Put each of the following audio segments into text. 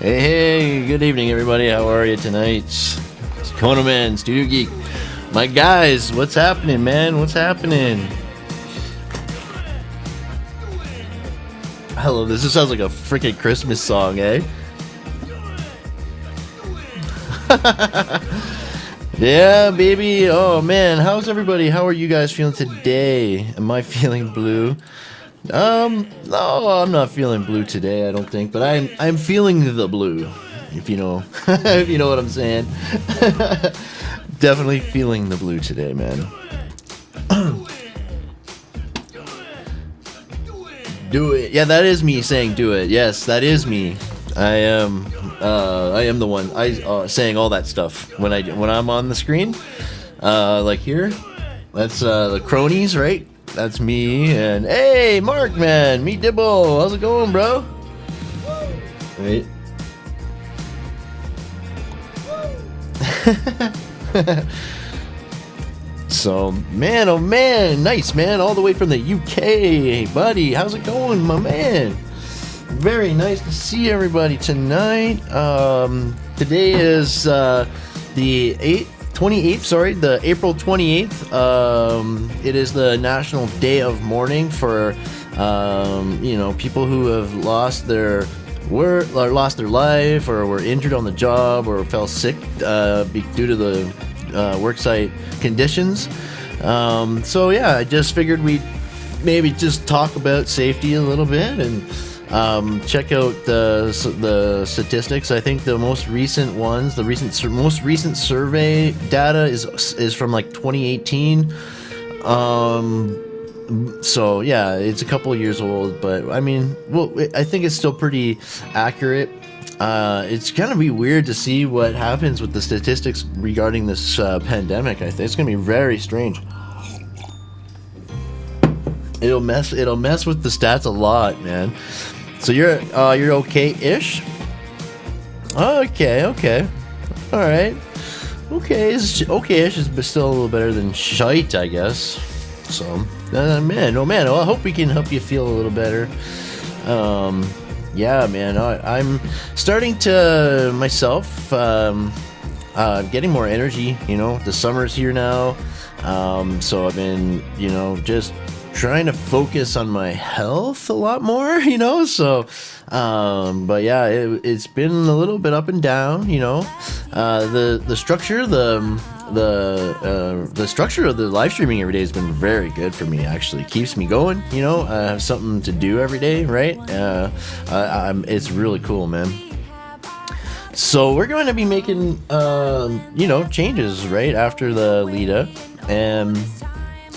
Hey, good evening, everybody. How are you tonight? Kona Man, Studio Geek. My guys, what's happening, man? What's happening? Hello, this just sounds like a freaking Christmas song, eh? Yeah, baby. Oh, man. How's everybody? How are you guys feeling today? Am I feeling blue? No, I'm not feeling blue today, I don't think, but I'm feeling the blue, if you know, if you know what I'm saying. Definitely feeling the blue today, man. Do it. Yeah, that is me saying do it. Yes, that is me. I am the one saying all that stuff when I'm on the screen. Like here, that's the Kronies, right? That's me. And hey, Mark, man, meet Dibble. How's it going, bro? Wait. So, man, oh man, nice, man, all the way from the UK. Hey, buddy, how's it going, my man? Very nice to see everybody tonight. Today is the April 28th. It is the National Day of Mourning for, people who have lost their work, or lost their life, or were injured on the job, or fell sick due to the worksite conditions. So yeah, I just figured we'd maybe just talk about safety a little bit and check out the statistics. I think the most recent ones, most recent survey data is from like 2018. So yeah, it's a couple of years old, but I mean, well, I think it's still pretty accurate. It's gonna be weird to see what happens with the statistics regarding this pandemic. I think it's gonna be very strange. It'll mess with the stats a lot, man. So you're okay-ish? Okay, all right. Okay-ish is still a little better than shite, I guess. So, man, I hope we can help you feel a little better. Yeah, man, I'm starting to myself getting more energy. You know, the summer's here now, so I've been, just trying to focus on my health a lot more. So, but yeah, it's been a little bit up and down. The structure, the structure of the live streaming every day has been very good for me. Actually, keeps me going. I have something to do every day, right? It's really cool, man. So we're going to be making changes right after the LEDA, and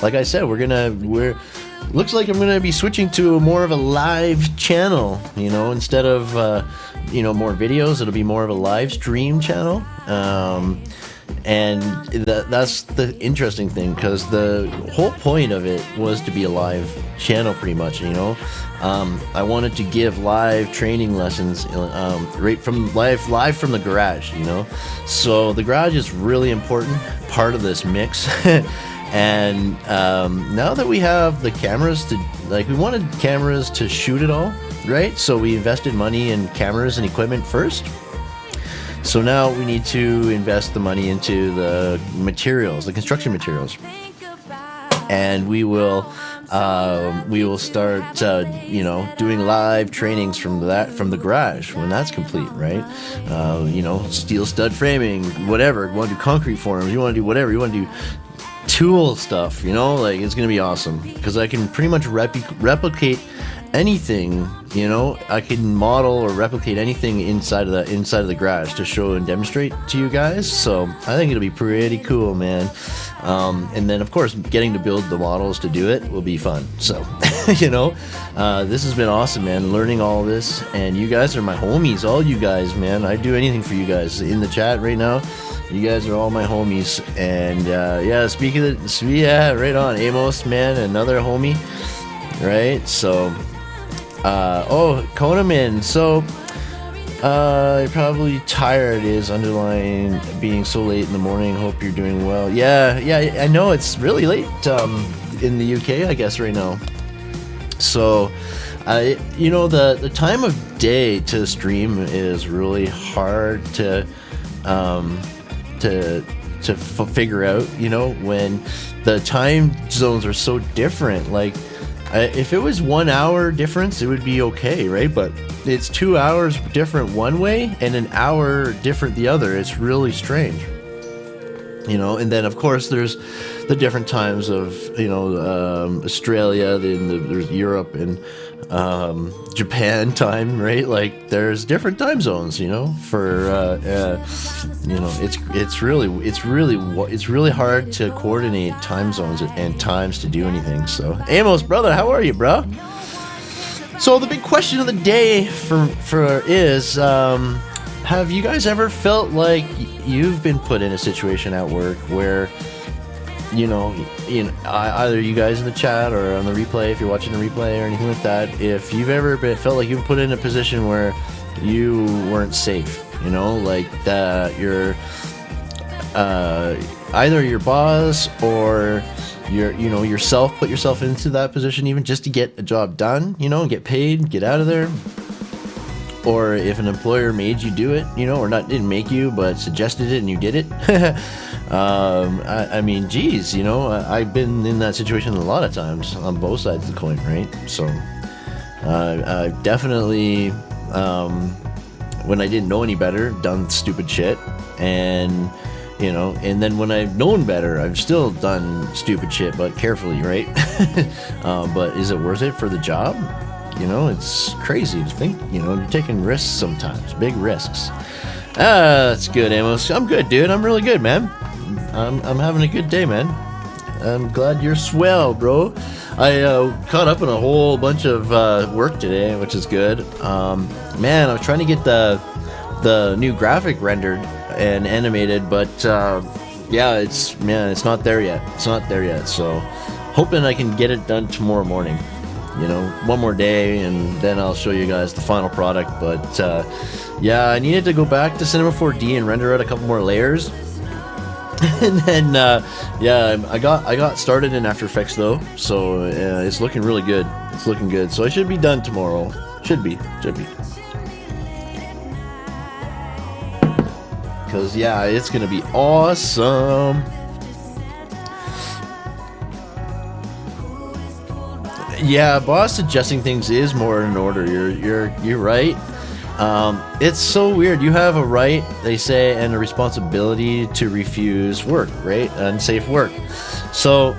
like I said, looks like I'm gonna be switching to more of a live channel. Instead of more videos, it'll be more of a live stream channel. And that's the interesting thing, because the whole point of it was to be a live channel, pretty much. I wanted to give live training lessons right from live from the garage. So the garage is really important part of this mix. And now that we have the cameras we wanted cameras to shoot it all, right? So we invested money in cameras and equipment first. So now we need to invest the money into the materials, the construction materials, and we will start doing live trainings from the garage when that's complete, right? Steel stud framing, whatever. You want to do concrete forms, you want to do whatever, you want to do tool stuff, it's gonna be awesome, because I can pretty much replicate anything. I can model or replicate anything inside of the garage to show and demonstrate to you guys. So I think it'll be pretty cool, man. And then of course getting to build the models to do it will be fun. So this has been awesome, man, learning all this, and you guys are my homies, all you guys, man. I'd do anything for you guys in the chat right now. You guys are all my homies. And right on, Amos, man, another homie, right? So Konaman, so you're probably tired, is underlying being so late in the morning. Hope you're doing well. Yeah, I know it's really late in the UK, I guess, right now. So the time of day to stream is really hard to to figure out, you know, when the time zones are so different. Like, if it was 1 hour difference, it would be okay, right? But it's 2 hours different one way and an hour different the other. It's really strange, you know. And then of course there's the different times of, you know, Australia, then there's Europe and Japan time, right? Like there's different time zones, you know, for you know, it's really hard to coordinate time zones and times to do anything. So Amos, brother, how are you, bro? So the big question of the day is have you guys ever felt like you've been put in a situation at work where, you know, either you guys in the chat or on the replay, if you're watching the replay or anything like that, if you've ever felt like you've been put in a position where you weren't safe, you know, like that you're either your boss or yourself put yourself into that position even just to get a job done, you know, and get paid, get out of there. Or if an employer made you do it, you know, or didn't make you, but suggested it and you did it. I mean, geez, you know, I've been in that situation a lot of times on both sides of the coin, right? So I've definitely, when I didn't know any better, done stupid shit. And, you know, and then when I've known better, I've still done stupid shit, but carefully, right? But is it worth it for the job? You know, it's crazy to think, you know, you're taking risks sometimes, big risks. That's good, Amos. I'm good, dude. I'm really good, man. I'm having a good day, man. I'm glad you're swell, bro. I caught up on a whole bunch of work today, which is good. Man, I was trying to get the new graphic rendered and animated, but yeah, it's not there yet. It's not there yet. So, hoping I can get it done tomorrow morning. You know, one more day and then I'll show you guys the final product. But yeah, I needed to go back to Cinema 4D and render out a couple more layers. And then yeah, I got started in After Effects though, so it's looking really good. It's looking good. So I should be done tomorrow. Should be. Because yeah, it's gonna be awesome. Yeah, boss suggesting things is more in order. You're right. It's so weird. You have a right, they say, and a responsibility to refuse work, right? Unsafe work. So,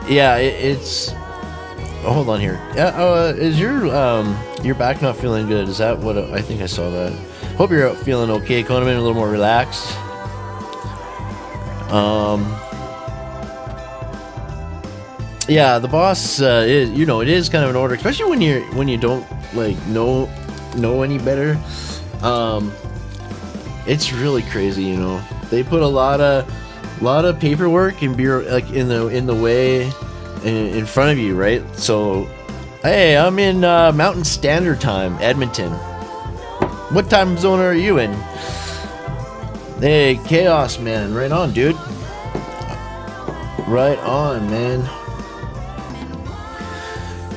yeah, it's. Oh, hold on here. Yeah, is your back not feeling good? Is that what I think I saw that? Hope you're feeling okay, Conan, a little more relaxed. Yeah, the boss is, you know, it is kind of an order, especially when you don't like know any better. It's really crazy, you know. They put a lot of paperwork and like in the way in front of you, right? So, hey, I'm in Mountain Standard Time, Edmonton. What time zone are you in? Hey, Chaos Man, right on, dude. Right on, man.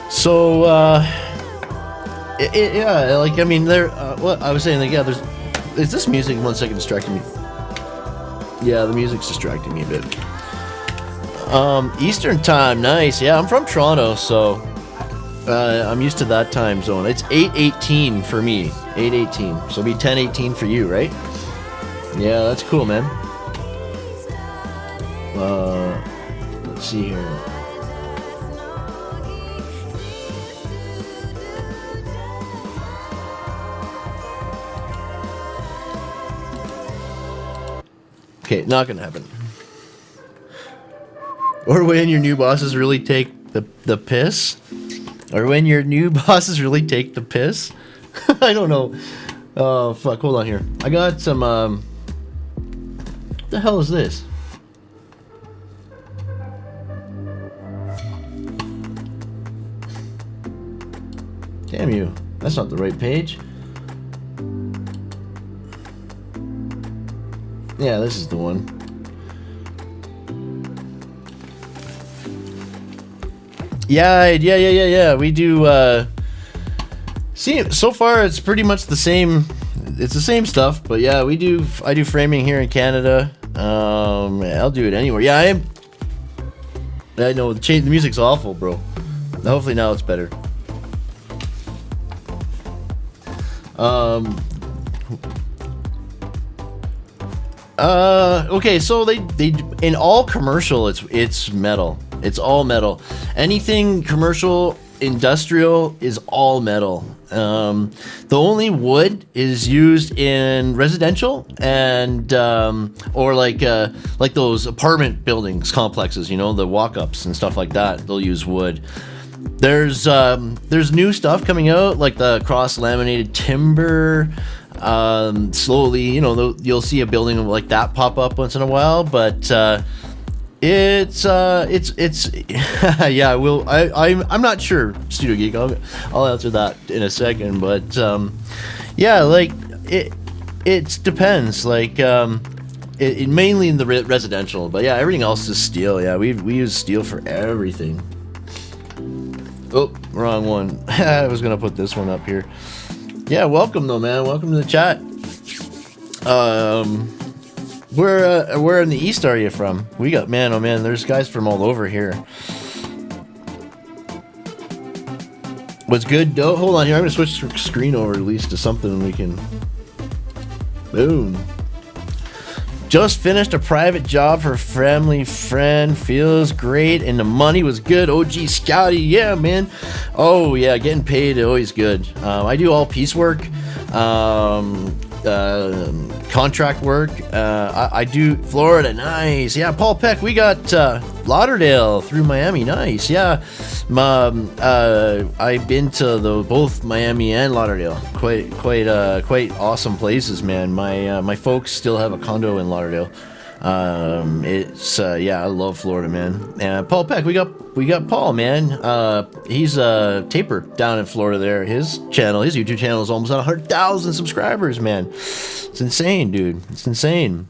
So, yeah, like, I mean, what I was saying, like, yeah, is this music, 1 second, distracting me? Yeah, the music's distracting me a bit. Eastern time, nice. Yeah, I'm from Toronto, so, I'm used to that time zone. It's 8:18 for me, 8:18, so it'll be 10:18 for you, right? Yeah, that's cool, man. Let's see here. Okay, not gonna happen. Or when your new bosses really take the piss. Or when your new bosses really take the piss. I don't know. Oh, fuck, hold on here. I got some, what the hell is this? Damn you. That's not the right page. Yeah, this is the one. Yeah. We do See, so far it's pretty much the same. It's the same stuff, but yeah, I do framing here in Canada. I'll do it anywhere. Yeah, I know the music's awful, bro. Hopefully now it's better. Okay, so they in all commercial it's metal. It's all metal. Anything commercial, industrial is all metal. The only wood is used in residential and or like those apartment buildings complexes, you know, the walk-ups and stuff like that. They'll use wood. There's new stuff coming out, like the cross-laminated timber. Slowly, you know, you'll see a building like that pop up once in a while, but it's yeah, I'm not sure, Studio Geek. I'll answer that in a second, but yeah, like it depends, like it mainly in the residential, but yeah, everything else is steel. Yeah, we use steel for everything. Oh, wrong one. I was gonna put this one up here. Yeah, welcome though, man. Welcome to the chat. Where in the east are you from? We got, man, oh man, there's guys from all over here. What's good, Doe? Hold on here. I'm gonna switch the screen over at least to something we can. Boom. Just finished a private job for a family friend. Feels great, and the money was good. OG Scouty, yeah, man. Oh yeah, getting paid always good. I do all piecework, contract work. I do Florida, nice. Yeah, Paul Peck, we got Lauderdale through Miami, nice. Yeah, I've been to both Miami and Lauderdale. Quite awesome places, man. My folks still have a condo in Lauderdale. It's yeah, I love Florida, man. Paul Peck, we got Paul, man. He's a taper down in Florida there. His YouTube channel is almost at 100,000 subscribers, man. It's insane, dude. It's insane.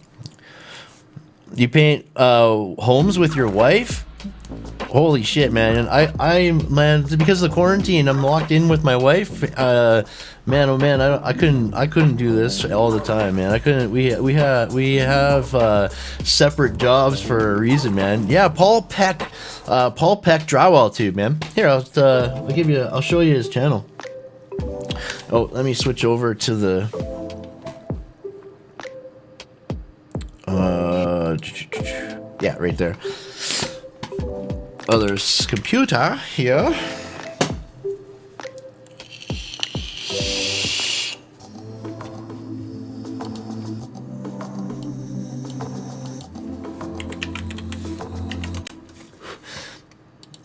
You paint homes with your wife? Holy shit, man. Man, because of the quarantine, I'm locked in with my wife. Man, oh man, I couldn't do this all the time, man. I couldn't. We have separate jobs for a reason, man. Yeah, Paul Peck Drywall Tube, man. Here, I'll show you his channel. Oh, let me switch over to the yeah, right there. Oh, there's computer here.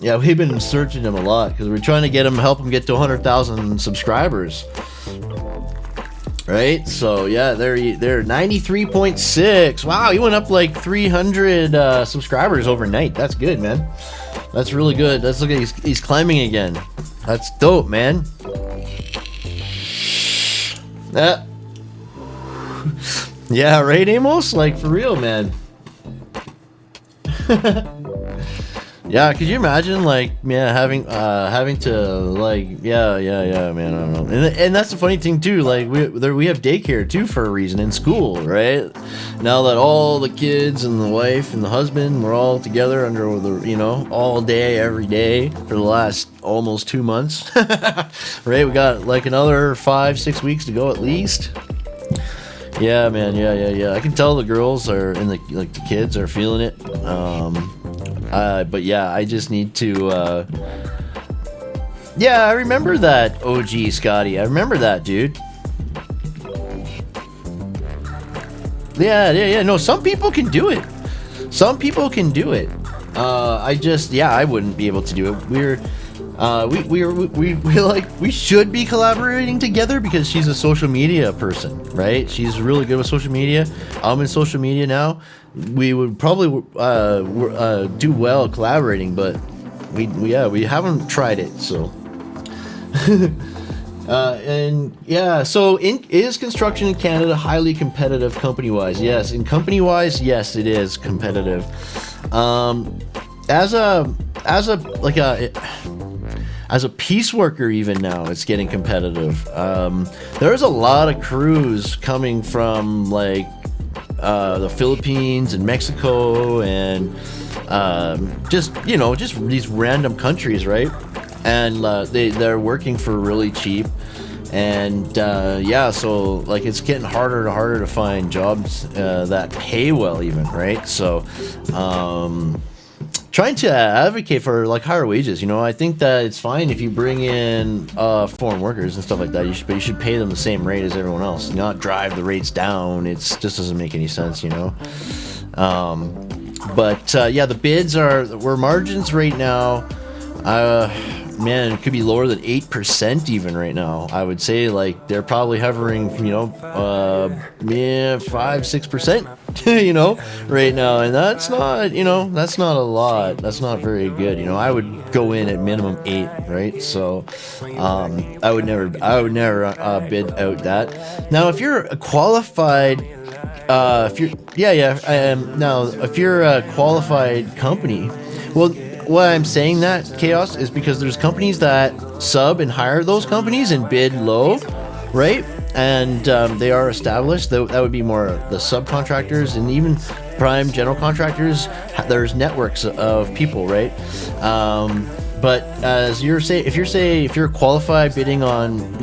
Yeah, we've been searching him a lot because we're trying to help him get to 100,000 subscribers. Right? So yeah, they're 93.6. Wow, he went up like 300 subscribers overnight. That's good, man. That's really good. Let's look at he's climbing again. That's dope, man. Yeah, right, Amos? Like for real, man. Yeah, could you imagine, like, yeah, having to, like, yeah, man, I don't know. And that's the funny thing too, like, we have daycare too for a reason in school, right? Now that all the kids and the wife and the husband, we're all together under the, you know, all day, every day for the last almost 2 months, right? We got like another 5-6 weeks to go at least. Yeah, man, yeah. I can tell the girls are, and the kids are feeling it. But yeah, I just need to, yeah, I remember that, OG Scotty. I remember that, dude. Yeah. No, some people can do it. Some people can do it. I wouldn't be able to do it. We should be collaborating together because she's a social media person, right? She's really good with social media. I'm in social media now. We would probably do well collaborating, but we haven't tried it, so. And yeah, so is construction in Canada highly competitive company-wise? Yes, in company-wise, yes, it is as a piece worker, even now, it's getting competitive. There's a lot of crews coming from like the Philippines and Mexico and just these random countries, right? And they're working for really cheap. And so like it's getting harder and harder to find jobs that pay well, even, right? So trying to advocate for like higher wages. I think that it's fine if you bring in foreign workers and stuff like that. You should pay them the same rate as everyone else, not drive the rates down. It just doesn't make any sense, But the bids were margins right now. Man, it could be lower than 8% even right now. I would say like they're probably hovering, 5-6%, right now, and that's not a lot. That's not very good. I would go in at minimum 8, right? So, I would never bid out that. Now, if you're a qualified, if you're a qualified company, well. Why I'm saying that, Chaos, is because there's companies that sub and hire those companies and bid low, right? And they are established. That would be more the subcontractors, and even prime general contractors. There's networks of people, right? But as if you're qualified bidding on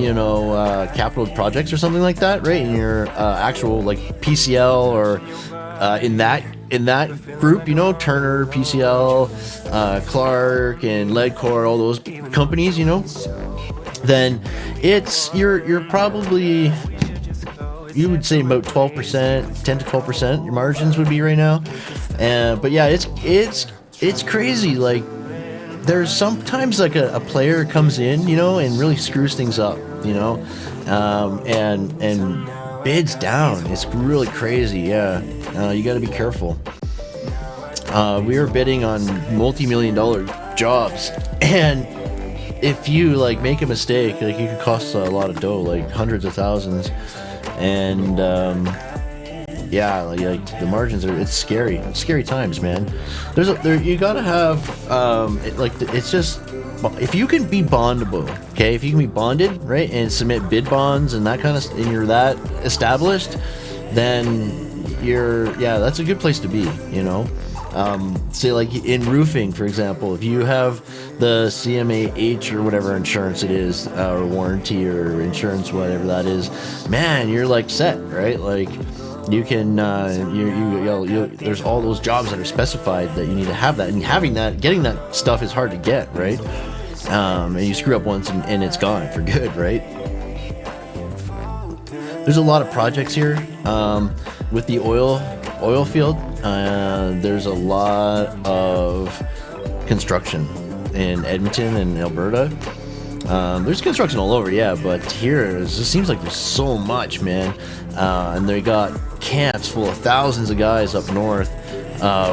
capital projects or something like that, right? And you're actual like PCL or in that group, Turner, PCL, Clark, and Ledcor, all those companies, then you're probably, you would say about 12%, 10 to 12% your margins would be right now. But yeah, it's crazy. Like there's sometimes like a player comes in, and really screws things up, and bids down. It's really crazy. Yeah. You got to be careful. We were bidding on multi-million-dollar jobs, and if you like make a mistake, like it could cost a lot of dough, like hundreds of thousands, and like the margins it's scary. It's scary times, man. You gotta have it's just, if you can be bondable, okay, if you can be bonded, right, and submit bid bonds and that kind of, and you're that established, then that's a good place to be, say like in roofing, for example, if you have the CMAH or whatever insurance it is, or warranty or insurance, whatever that is, man, you're like set, right? Like you can, there's all those jobs that are specified that you need to have that, and getting that stuff is hard to get, right? And you screw up once and it's gone for good, right? There's a lot of projects here with the oil field. There's a lot of construction in Edmonton and Alberta. There's construction all over, yeah, but here it just seems like there's so much, man. And they got camps full of thousands of guys up north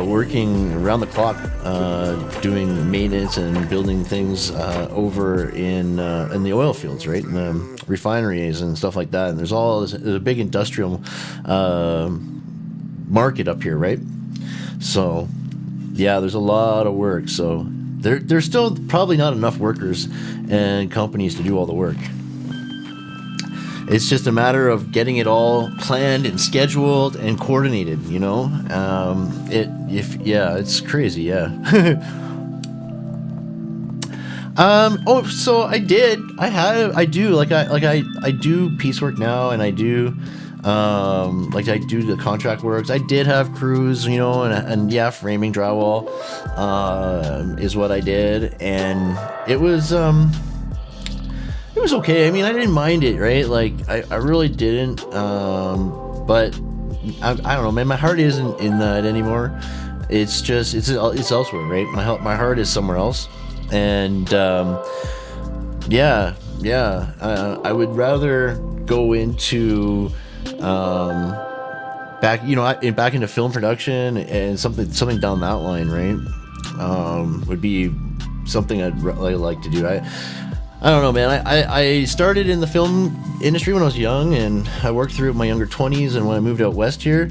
working around the clock, doing maintenance and building things over in the oil fields, right? In the refineries and stuff like that. And there's a big industrial market up here, right? So yeah, there's a lot of work. So there's still probably not enough workers and companies to do all the work. It's just a matter of getting it all planned and scheduled and coordinated, it's crazy, yeah. So I do piecework now, and I do I do the contract works. I did have crews, and framing drywall is what I did, and it was okay. I mean, I didn't mind it, right? Like I really didn't, but I don't know, man, my heart isn't in that anymore. It's just it's elsewhere, right? My heart is somewhere else, and I would rather go into back into film production and something down that line, right? Would be something I'd really like to do. I don't know, man. I started in the film industry when I was young, and I worked through my younger 20s, and when I moved out west here,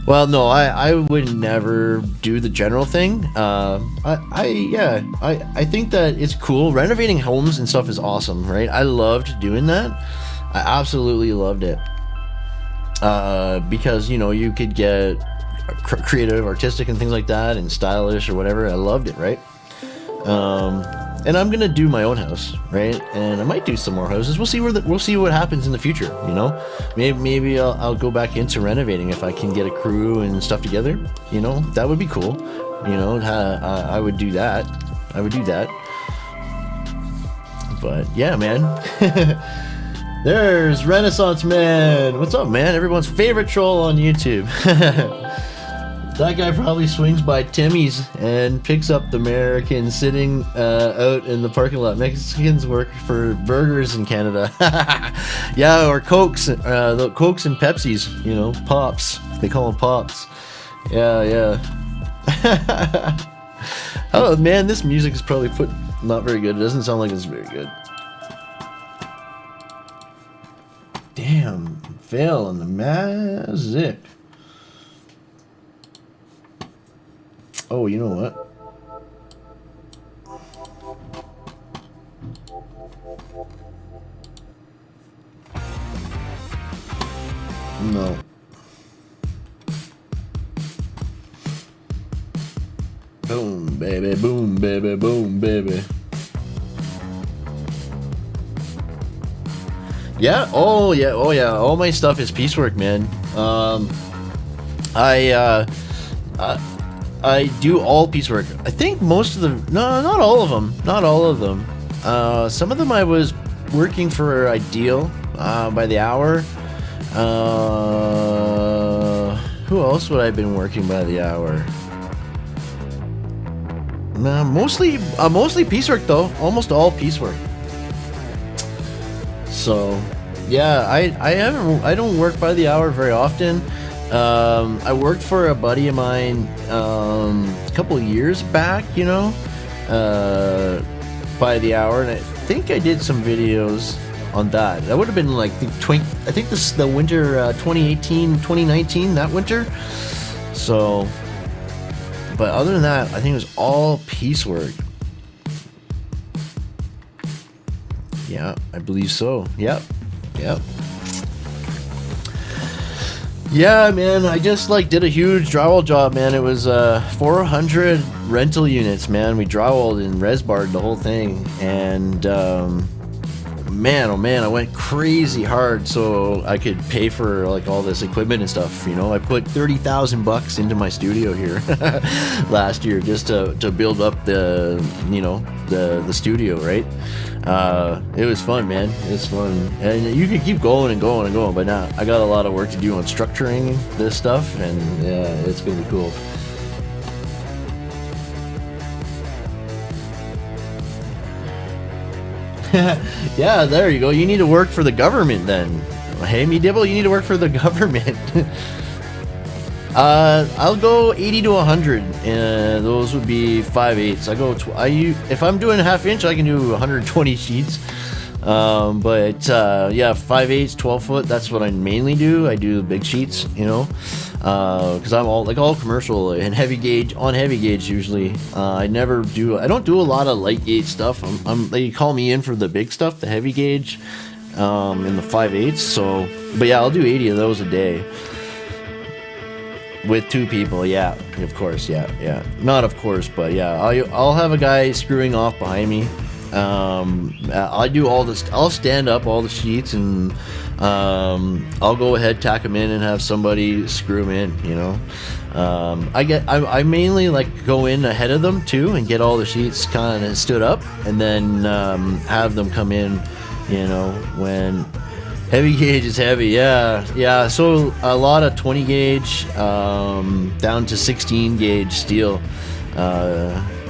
Well, no, I would never do the general thing. I think that it's cool. Renovating homes and stuff is awesome, right? I loved doing that. I absolutely loved it. Because, you know, you could get creative, artistic, and things like that, and stylish or whatever. I loved it, right? And I'm gonna do my own house, right? And I might do some more houses. We'll see what happens in the future. You know, maybe I'll go back into renovating if I can get a crew and stuff together. You know, that would be cool. You know, I would do that. I would do that. But yeah, man. There's Renaissance Man. What's up, man? Everyone's favorite troll on YouTube. That guy probably swings by Timmy's and picks up the Americans sitting out in the parking lot. Mexicans work for burgers in Canada. Yeah, or Cokes, the Cokes and Pepsis, you know, Pops. They call them Pops. Yeah. Oh, man, this music is probably not very good. It doesn't sound like it's very good. Damn, fail on the magic. Oh, you know what? No. Boom, baby, boom, baby, boom, baby. Yeah, oh yeah. All my stuff is piecework, man. I do all piecework. I think most of them, no, not all of them. Not all of them. Some of them I was working for Ideal by the hour. Who else would I have been working by the hour? Mostly piecework though. Almost all piecework. So, yeah, I don't work by the hour very often. I worked for a buddy of mine a couple of years back, you know, by the hour, and I think I did some videos on that. That would have been like I think this the winter 2018, 2019, that winter. So, but other than that, I think it was all piecework. Yeah, I believe so. Yep. Yeah, man, I just did a huge drywall job, man. It was 400 rental units, man. We drywalled and resbarred the whole thing, and man, oh man, I went crazy hard so I could pay for all this equipment and stuff. You know, I put $30,000 into my studio here last year just to build up the studio, right? It was fun, man. It's fun, and you can keep going and going and going. But now I got a lot of work to do on structuring this stuff, and yeah, it's gonna be cool. Yeah, there you go. You need to work for the government then. Hey, me Dibble, you need to work for the government. I'll go 80 to 100, and those would be 5/8. If I'm doing a half inch, I can do 120 sheets. But yeah, 5/8, 12 foot. That's what I mainly do. I do big sheets, you know, because I'm all commercial and heavy gauge usually. I don't do a lot of light gauge stuff. They call me in for the big stuff, the heavy gauge, in the 5/8. So, but yeah, I'll do 80 of those a day. With 2 people, yeah, of course, yeah. Not of course, but yeah, I'll have a guy screwing off behind me. I do all this. I'll stand up all the sheets, and I'll go ahead, tack them in, and have somebody screw them in. You know, I mainly go in ahead of them too, and get all the sheets kind of stood up, and then have them come in. You know, when heavy gauge is heavy, yeah. So a lot of 20 gauge down to 16 gauge steel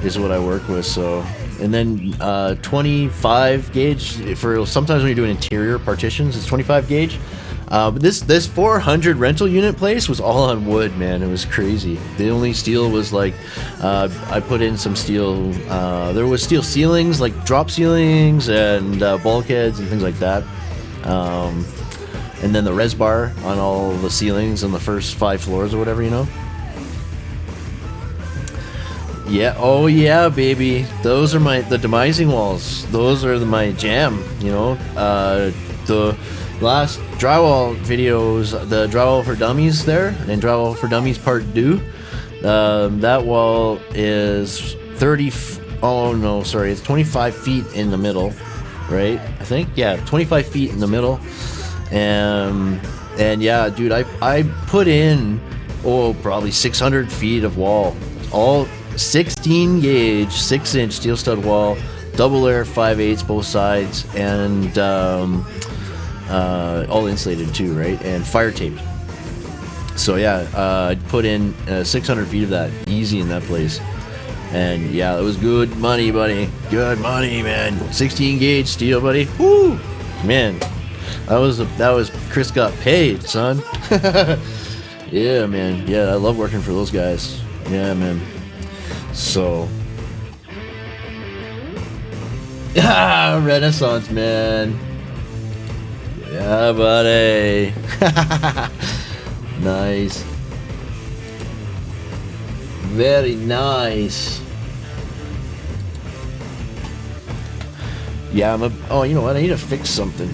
is what I work with. So, and then 25 gauge for sometimes when you're doing interior partitions, it's 25 gauge. But this 400 rental unit place was all on wood, man. It was crazy. The only steel was I put in some steel. There was steel ceilings, like drop ceilings and bulkheads and things like that. and then the res bar on all the ceilings on the first 5 floors or whatever, you know. Yeah, oh yeah, baby. Those are the demising walls. Those are my jam, you know. The last drywall videos, the Drywall for Dummies there, and Drywall for Dummies Part 2, that wall is 30, oh no, sorry, it's 25 feet in the middle, right? I think, yeah, 25 feet in the middle. And yeah, dude, I put in, probably 600 feet of wall, all 16 gauge, 6-inch steel stud wall, double layer 5/8 both sides, and all insulated too, right? And fire taped. So yeah, I put in 600 feet of that easy in that place, and yeah, it was good money, buddy. Good money, man. 16 gauge steel, buddy. Woo, man. That was Chris got paid, son. Yeah, man. Yeah, I love working for those guys. Yeah, man. So, yeah, Renaissance, man. Yeah, buddy. Nice. Very nice. Yeah, oh, you know what? I need to fix something.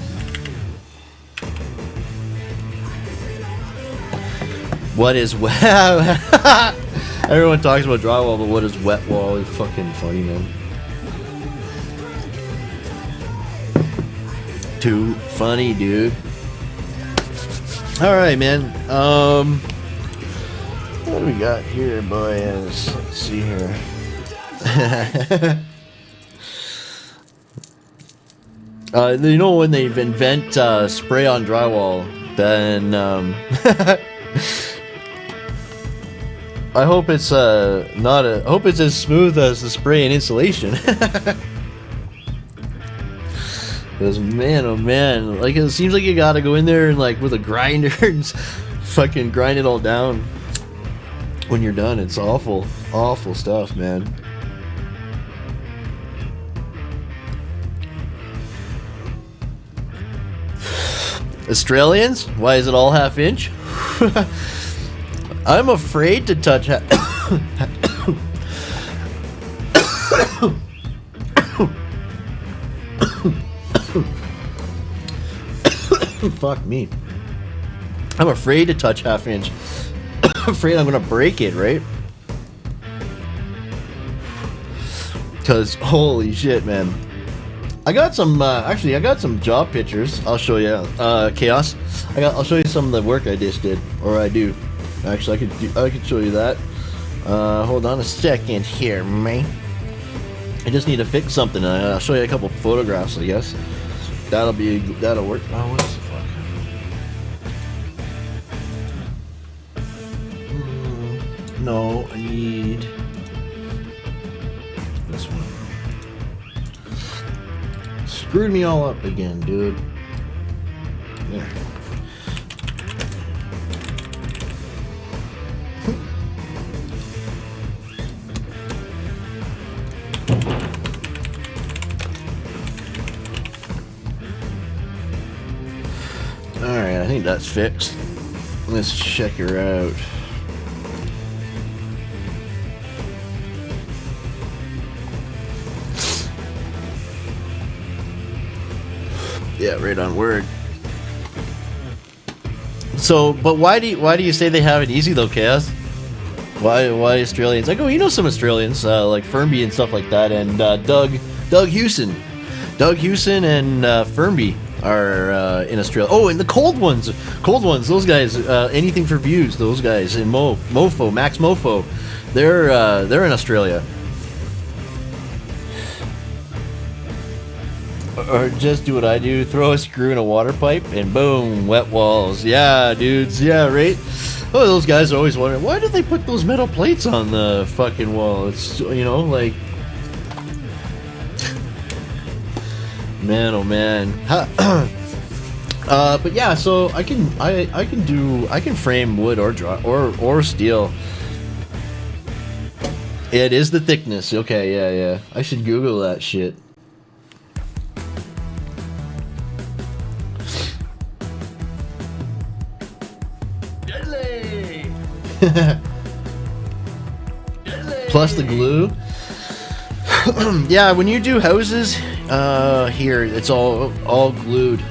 What is wet? Everyone talks about drywall, but what is wet wall? It's fucking funny, man. Too funny, dude. All right, man. What do we got here, boys? Let's see here. You know when they invent spray on drywall, then I hope it's I hope it's as smooth as the spray and insulation. Because man, oh man, like it seems like you gotta go in there and like with a grinder and fucking grind it all down when you're done. It's awful, awful stuff, man. Australians? Why is it all half-inch? I'm afraid to touch Fuck me. I'm afraid to touch half-inch. I'm afraid I'm gonna break it, right? Because holy shit, man. I got some actually I got some job pictures. I'll show you. Chaos. I'll show you some of the work I just did, or I do. Actually, I could show you that. Hold on a second here, man. I just need to fix something. I'll show you a couple photographs, I guess. That'll work. Oh, what is the fuck? No, I need this one. Screwed me all up again, dude. There. Alright, I think that's fixed. Let's check her out. Yeah, right on word. So, but why do you say they have it easy though, Chaos? Why Australians? I go, you know some Australians like Fernby and stuff like that, and Doug Hewson and Fernby are in Australia. Oh, and the cold ones, those guys, anything for views, those guys, and Mofo, Max Mofo, they're in Australia. Or just do what I do, throw a screw in a water pipe, and boom, wet walls. Yeah, dudes, yeah, right? Oh, those guys are always wondering, why did they put those metal plates on the fucking wall? It's, you know, like... Man, oh man. But yeah, so I can frame wood or steel. It is the thickness. Okay, yeah. I should Google that shit. Plus the glue. Yeah, when you do houses, here it's all glued.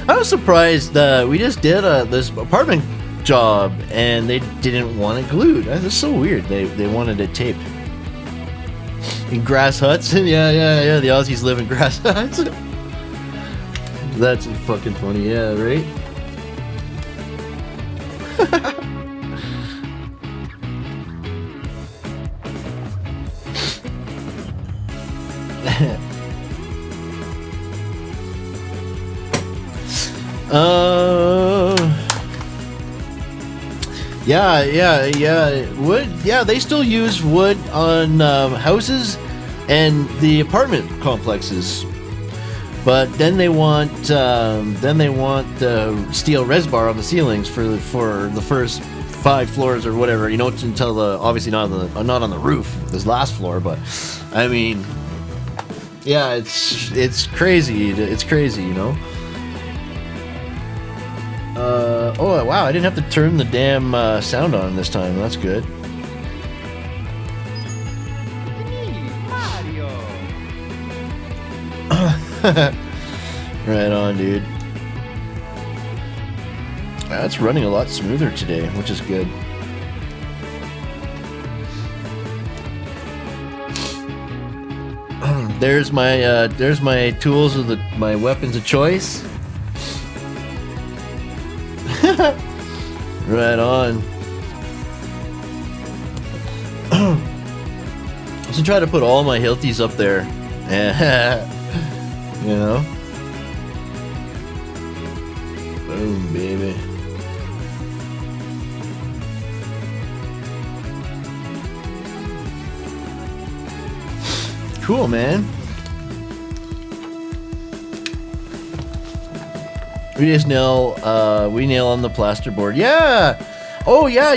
I was surprised that we just did this apartment job and they didn't want it glued. That's so weird. They wanted it taped. In grass huts? yeah. The Aussies live in grass huts. That's fucking funny. Yeah, right? Yeah. Wood. Yeah, they still use wood on houses and the apartment complexes, but then they want steel res bar on the ceilings for the first 5 floors or whatever. You know, until obviously not on the roof, this last floor. But I mean, yeah, it's crazy. It's crazy, you know. Oh wow, I didn't have to turn the damn sound on this time. That's good. Right on, dude. That's running a lot smoother today, which is good. There's my tools of my weapons of choice. Right on. So try to put all my hilties up there. You know? Boom, baby. Cool, man. We just nail on the plasterboard. Yeah. Oh yeah.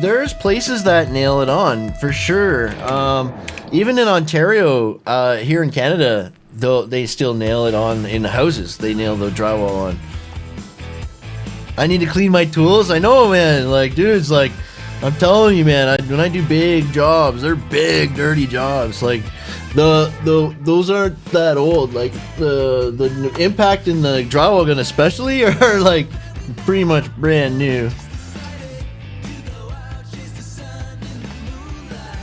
There's places that nail it on for sure. Even in Ontario, here in Canada, though, they still nail it on in the houses. They nail the drywall on. I need to clean my tools. I know, man. Like, dudes, like, I'm telling you, man. When I do big jobs, they're big, dirty jobs. Like, those aren't that old. Like, the impact in the drywall gun especially are like pretty much brand new.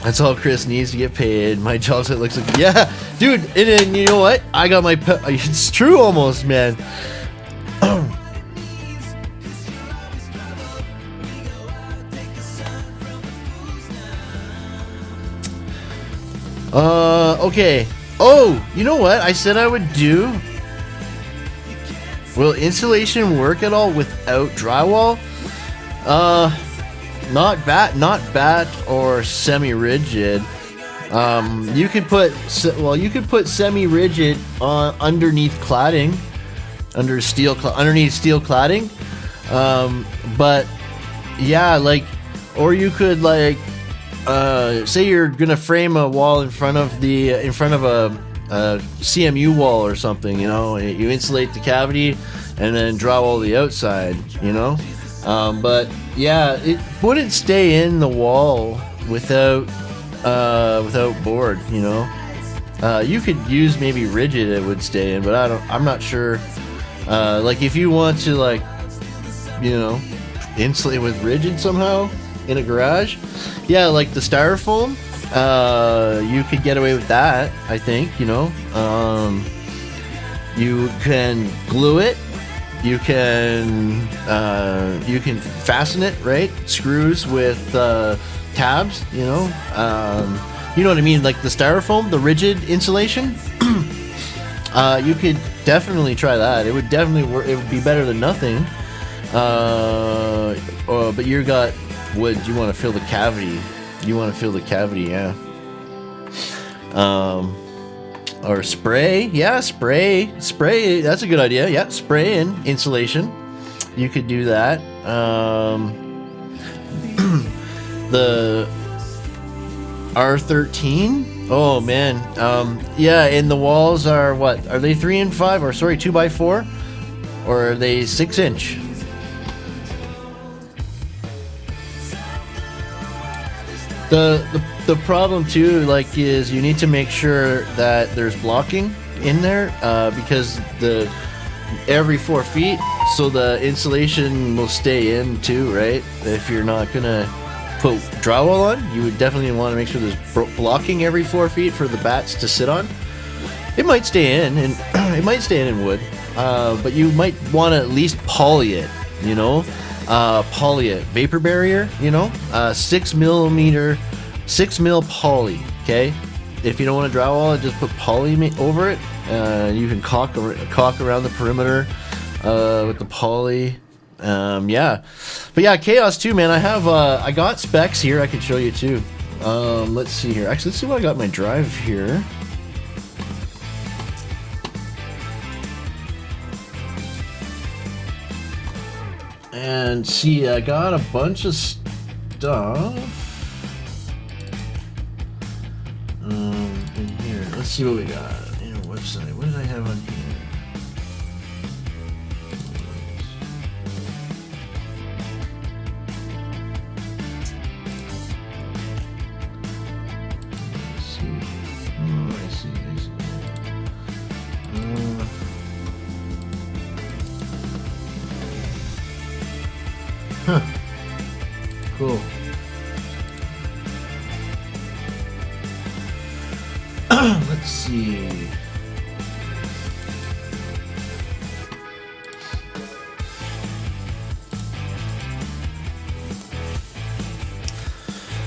That's all Chris needs to get paid. My job site looks like, yeah, dude. And you know what? I got my. It's true, almost, man. Okay. Oh, you know what? I said I would do. Will insulation work at all without drywall? Not bat or semi-rigid. You could put semi-rigid on underneath cladding, underneath steel cladding. But yeah, like, or you could like, say you're gonna frame a wall in front of a CMU wall or something. You know, you insulate the cavity and then drywall the outside. You know. But yeah, it wouldn't stay in the wall without board, you know. You could use maybe rigid, it would stay in, but I'm not sure. Like if you want to, like, you know, insulate with rigid somehow in a garage, yeah, like the styrofoam, you could get away with that, I think, you know. You can glue it. You can fasten it, right? Screws with tabs, you know. You know what I mean? Like the styrofoam, the rigid insulation. You could definitely try that. It would definitely work. It would be better than nothing. But you got wood. You want to fill the cavity. Yeah. Or spray, yeah, spray. That's a good idea. Yeah, spray and insulation. You could do that. The R13. Oh man. Yeah, and the walls are what? Are they 3 and 5? Or sorry, 2x4? or are they 6-inch? The problem too, like, is you need to make sure that there's blocking in there, because every 4 feet, so the insulation will stay in too, right? If you're not gonna put drywall on, you would definitely want to make sure there's blocking every 4 feet for the bats to sit on. It might stay in, and it might stay in wood, but you might want to at least poly it, you know? Poly it, vapor barrier, you know, 6 mil poly. Okay, if you don't want to drywall it, just put poly over it. You can caulk around the perimeter with the poly. Yeah, but yeah, chaos too, man. I got specs here I can show you too. Let's see here. Actually, let's see what I got in my drive here. And see, I got a bunch of stuff in here. Let's see what we got in our website. What did I have on here? Let's see. Oh, I see. Huh. Cool. Let's see.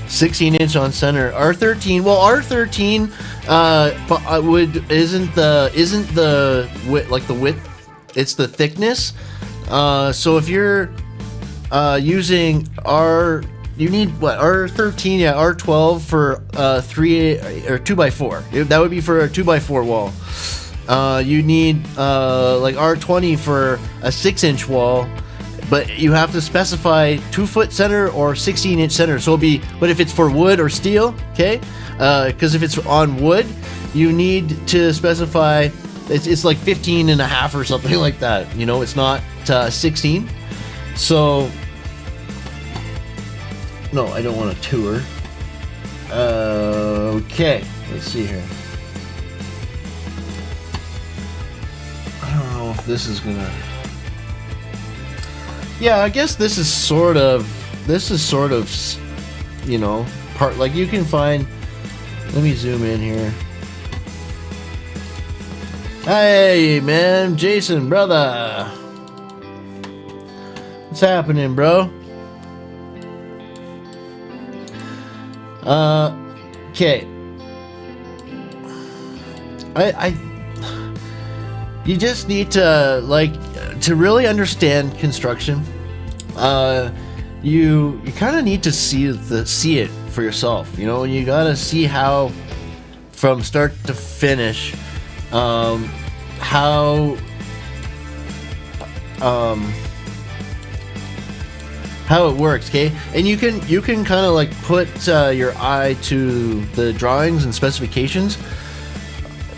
"16-inch on center, R13." Well, R13 isn't the width, like the width, it's the thickness. So if you're using you need what, R13? Yeah, R12 for 3 or 2x4. That would be for a 2x4 wall. You need like R20 for a 6-inch wall, but you have to specify 2-foot center or 16-inch center. So it'll be, but if it's for wood or steel, okay, because if it's on wood, you need to specify it's like 15 and a half or something like that. You know, it's not 16. So no, I don't want a tour. Okay, let's see here. I don't know if this is gonna. Yeah, I guess this is sort of, you know, part, like you can find. Let me zoom in here. Hey, man, Jason, brother. What's happening, bro? Okay. You just need to, like, to really understand construction. You kind of need to see it for yourself. You know, you gotta see how, from start to finish, how it works, okay? And you can kind of like put your eye to the drawings and specifications.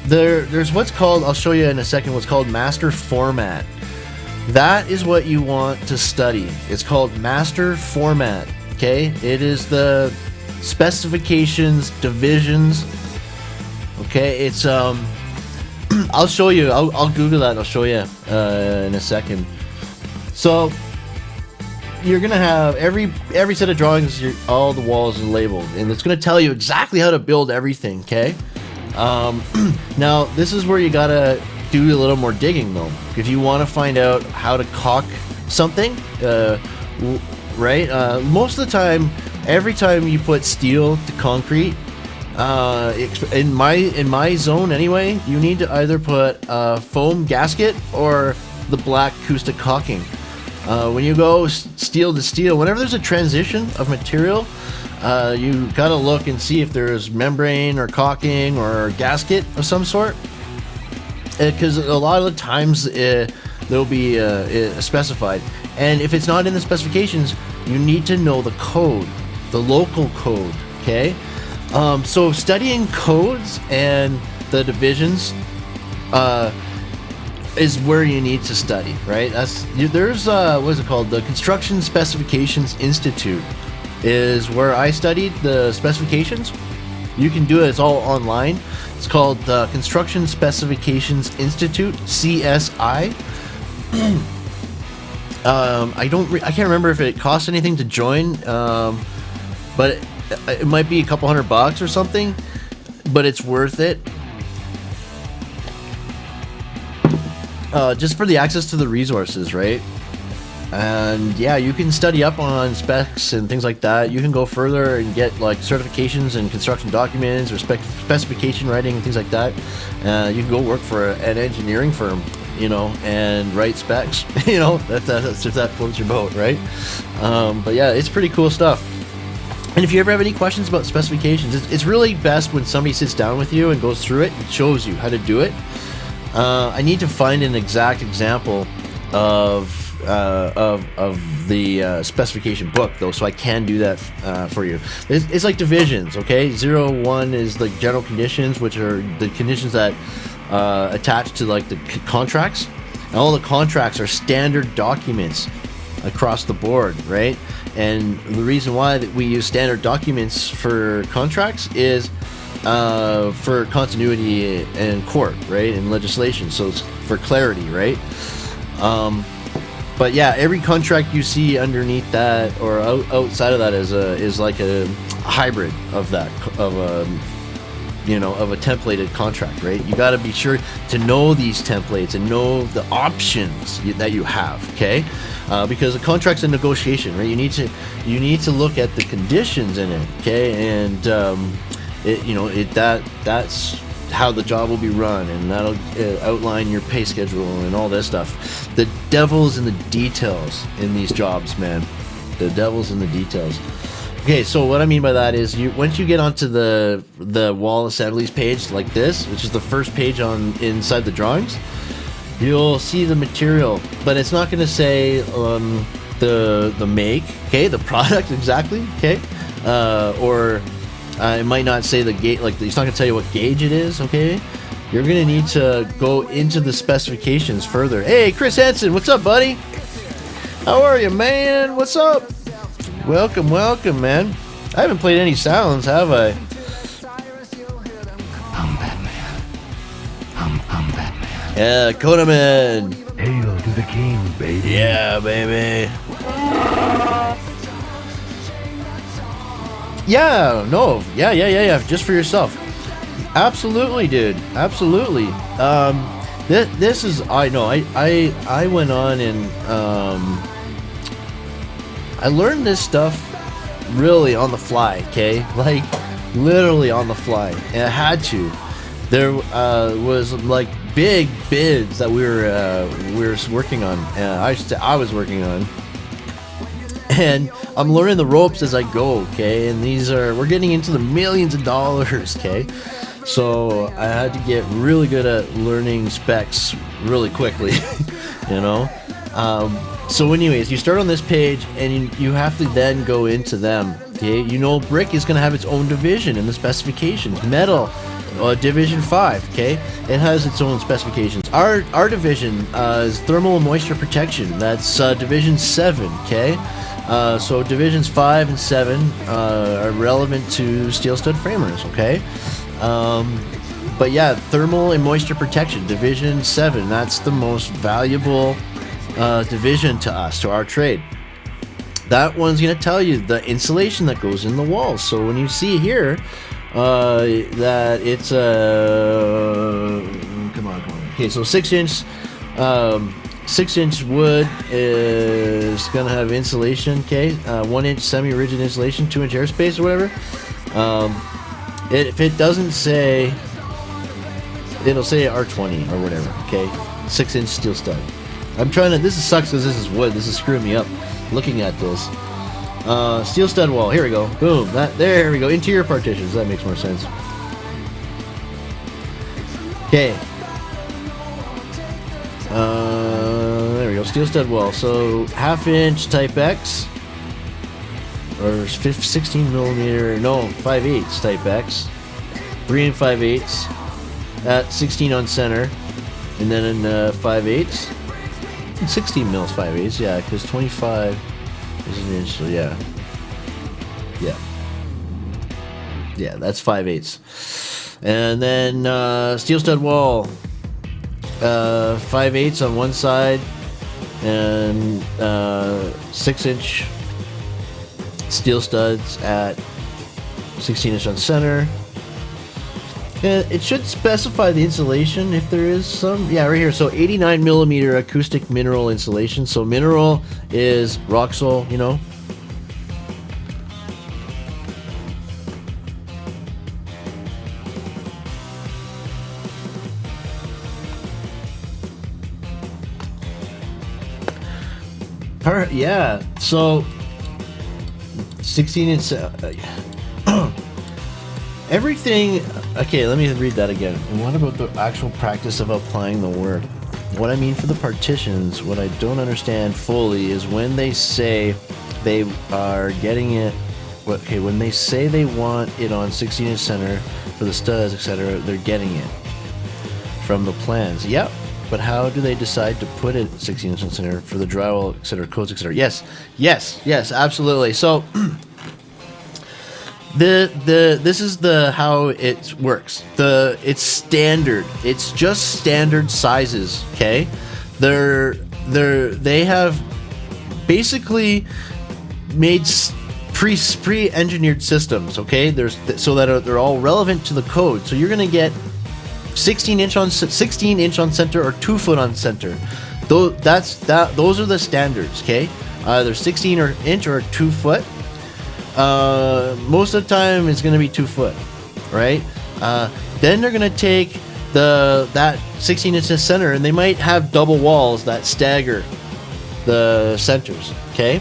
There's what's called, I'll show you in a second, what's called master format. That is what you want to study. It's called master format, okay? It is the specifications, divisions, okay? It's I'll show you. I'll Google that. I'll show you in a second. So you're gonna have every set of drawings. All the walls are labeled, and it's gonna tell you exactly how to build everything. Okay. Now this is where you gotta do a little more digging, though. If you want to find out how to caulk something, right? Most of the time, every time you put steel to concrete. In my zone anyway, you need to either put a foam gasket or the black acoustic caulking. When you go steel to steel, whenever there's a transition of material, you gotta look and see if there's membrane or caulking or gasket of some sort, because a lot of the times they'll be specified, and if it's not in the specifications, you need to know the code, the local code. Okay. So studying codes and the divisions, is where you need to study, right? There's what is it called? The Construction Specifications Institute is where I studied the specifications. You can do it. It's all online. It's called the Construction Specifications Institute, CSI. I can't remember if it costs anything to join, but it might be a couple $100 or something. But it's worth it. Just for the access to the resources, right? And yeah, you can study up on specs and things like that. You can go further and get like certifications and construction documents or specification writing and things like that. You can go work for an engineering firm, you know, and write specs. You know, that's if that floats your boat, right? But yeah, it's pretty cool stuff. And if you ever have any questions about specifications, it's really best when somebody sits down with you and goes through it and shows you how to do it. I need to find an exact example of the specification book, though, so I can do that for you. It's like divisions, okay? 0-1 is like general conditions, which are the conditions that attach to like the contracts. And all the contracts are standard documents across the board, right? And the reason why that we use standard documents for contracts is for continuity in court, right, and legislation, so it's for clarity, right? But yeah, every contract you see underneath that or outside of that is like a hybrid of that, of a templated contract, right? You got to be sure to know these templates and know the options that you have, okay? Because a contract's a negotiation, right? You need to look at the conditions in it, okay? And that's how the job will be run, and that'll outline your pay schedule and all that stuff. The devil's in the details in these jobs, man. The devil's in the details. Okay, so what I mean by that is, once you get onto the wall assemblies page like this, which is the first page inside the drawings, you'll see the material, but it's not going to say the make, okay, the product exactly, okay, or it might not say the gauge, like it's not going to tell you what gauge it is, okay? You're going to need to go into the specifications further. Hey, Chris Hansen, what's up, buddy? How are you, man? What's up? Welcome, man. I haven't played any sounds, have I? I'm Batman. I'm Batman. Yeah, Codaman. Hail to the king, baby. Yeah, baby. Yeah, no, yeah. Just for yourself. Absolutely, dude. Absolutely. This is, I know. I went on and I learned this stuff really on the fly. Okay, like literally on the fly, and I had to. There was like big bids that we were working on. I was working on. And I'm learning the ropes as I go, okay? And we're getting into the millions of dollars, okay? So I had to get really good at learning specs really quickly, you know? So anyways, you start on this page and you have to then go into them, okay? You know, brick is going to have its own division in the specifications. Metal, division 5, okay? It has its own specifications. Our division is thermal and moisture protection. That's division 7, okay? So divisions 5 and 7 are relevant to steel stud framers, okay? But yeah, thermal and moisture protection, division 7, that's the most valuable division to us, to our trade. That one's going to tell you the insulation that goes in the walls. So when you see here that it's come on. Okay, so 6-inch 6-inch wood is gonna have insulation, okay? 1-inch semi-rigid insulation, 2-inch airspace or whatever. If it doesn't say, it'll say R20 or whatever, okay? 6-inch steel stud. I'm trying to, this sucks because this is wood. This is screwing me up looking at this. Steel stud wall, here we go. Boom, there we go. Interior partitions, that makes more sense. Okay. There we go, steel stud wall. So 1/2-inch type X, or 16 millimeter, no, 5/8 type X, 3 5/8 at 16 on center, And then in 5/8, 16 mils 5/8, yeah, because 25 is an inch, so yeah. Yeah, that's 5/8. And then steel stud wall, 5/8 on one side, and 6-inch steel studs at 16-inch on center. And it should specify the insulation if there is some. Yeah, right here. So 89 millimeter acoustic mineral insulation. So mineral is rock salt, you know. Yeah, so 16-inch. Everything. Okay, let me read that again. And what about the actual practice of applying the work? What I mean for the partitions, what I don't understand fully is when they say they are getting it. Okay, when they say they want it on 16-inch center for the studs, etc., they're getting it from the plans. Yep. But how do they decide to put it 16-inch on center for the drywall, etc., codes, etc.? Yes, absolutely. So this is the how it works. It's standard. It's just standard sizes. Okay, they have basically made pre-engineered systems. Okay, so that they're all relevant to the code. So you're gonna get 16-inch on center or 2 foot on center. Those are the standards. Okay, either 16-inch or 2 foot. Most of the time it's going to be 2 foot, right? Then they're going to take that 16-inch center, and they might have double walls that stagger the centers. Okay.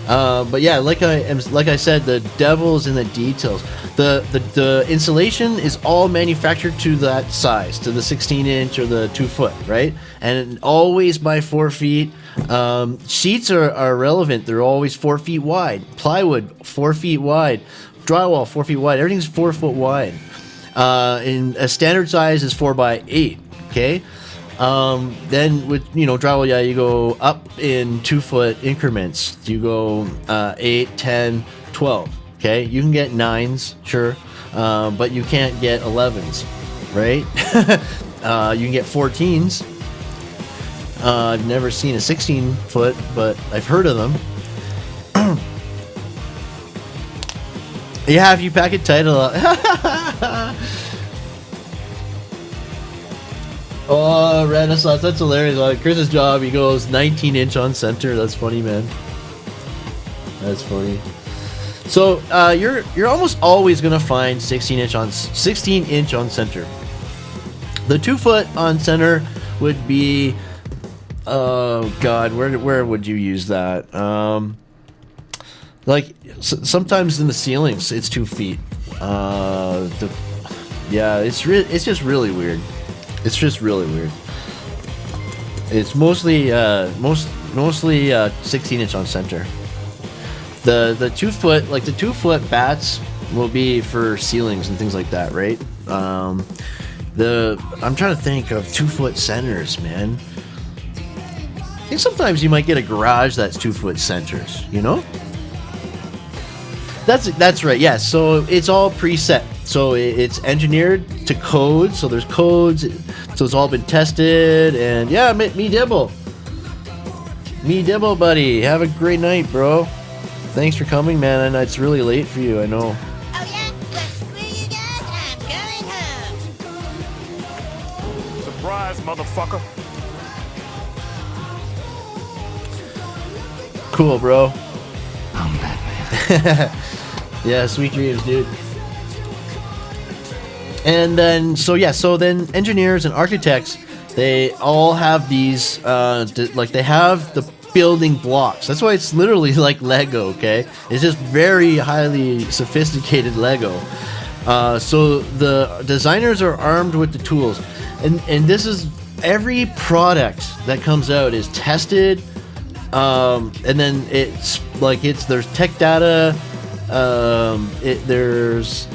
But yeah, like I said, the devil's in the details. The insulation is all manufactured to that size, to the 16-inch or the 2 foot, right? And always by 4 feet. Sheets are relevant. They're always 4 feet wide. Plywood 4 feet wide. Drywall 4 feet wide. Everything's 4 foot wide. In a standard size is 4x8. Okay. Then with drywall, yeah, you go up in 2 foot increments. You go 8, 10, 12. Okay, you can get 9s, sure, but you can't get 11s, right? You can get 14s. I've never seen a 16 foot, but I've heard of them. Yeah, if you pack it tight a lot. Oh, Renaissance, that's hilarious. Chris's job, he goes 19-inch on center. That's funny, man. That's funny. So you're almost always gonna find 16-inch on center. The 2 foot on center would be, oh god, where would you use that? Sometimes in the ceilings it's 2 feet. It's just really weird. It's just really weird. It's mostly 16-inch on center. The 2 foot, like the 2 foot bats will be for ceilings and things like that, right? I'm trying to think of 2 foot centers, man. I think sometimes you might get a garage that's 2 foot centers, you know? That's right, yes. So it's all preset. So it's engineered to code. So there's codes. So it's all been tested. And yeah, me dibble, buddy. Have a great night, bro. Thanks for coming, man. And it's really late for you, I know. Oh yeah? Well, screw you guys. I'm going home. Surprise, motherfucker. Cool, bro. I'm Batman. Yeah, sweet dreams, dude. And then, so then engineers and architects, they all have these, they have the building blocks. That's why it's literally like Lego, okay? It's just very highly sophisticated Lego. So the designers are armed with the tools. And this is, every product that comes out is tested, and then there's tech data, there's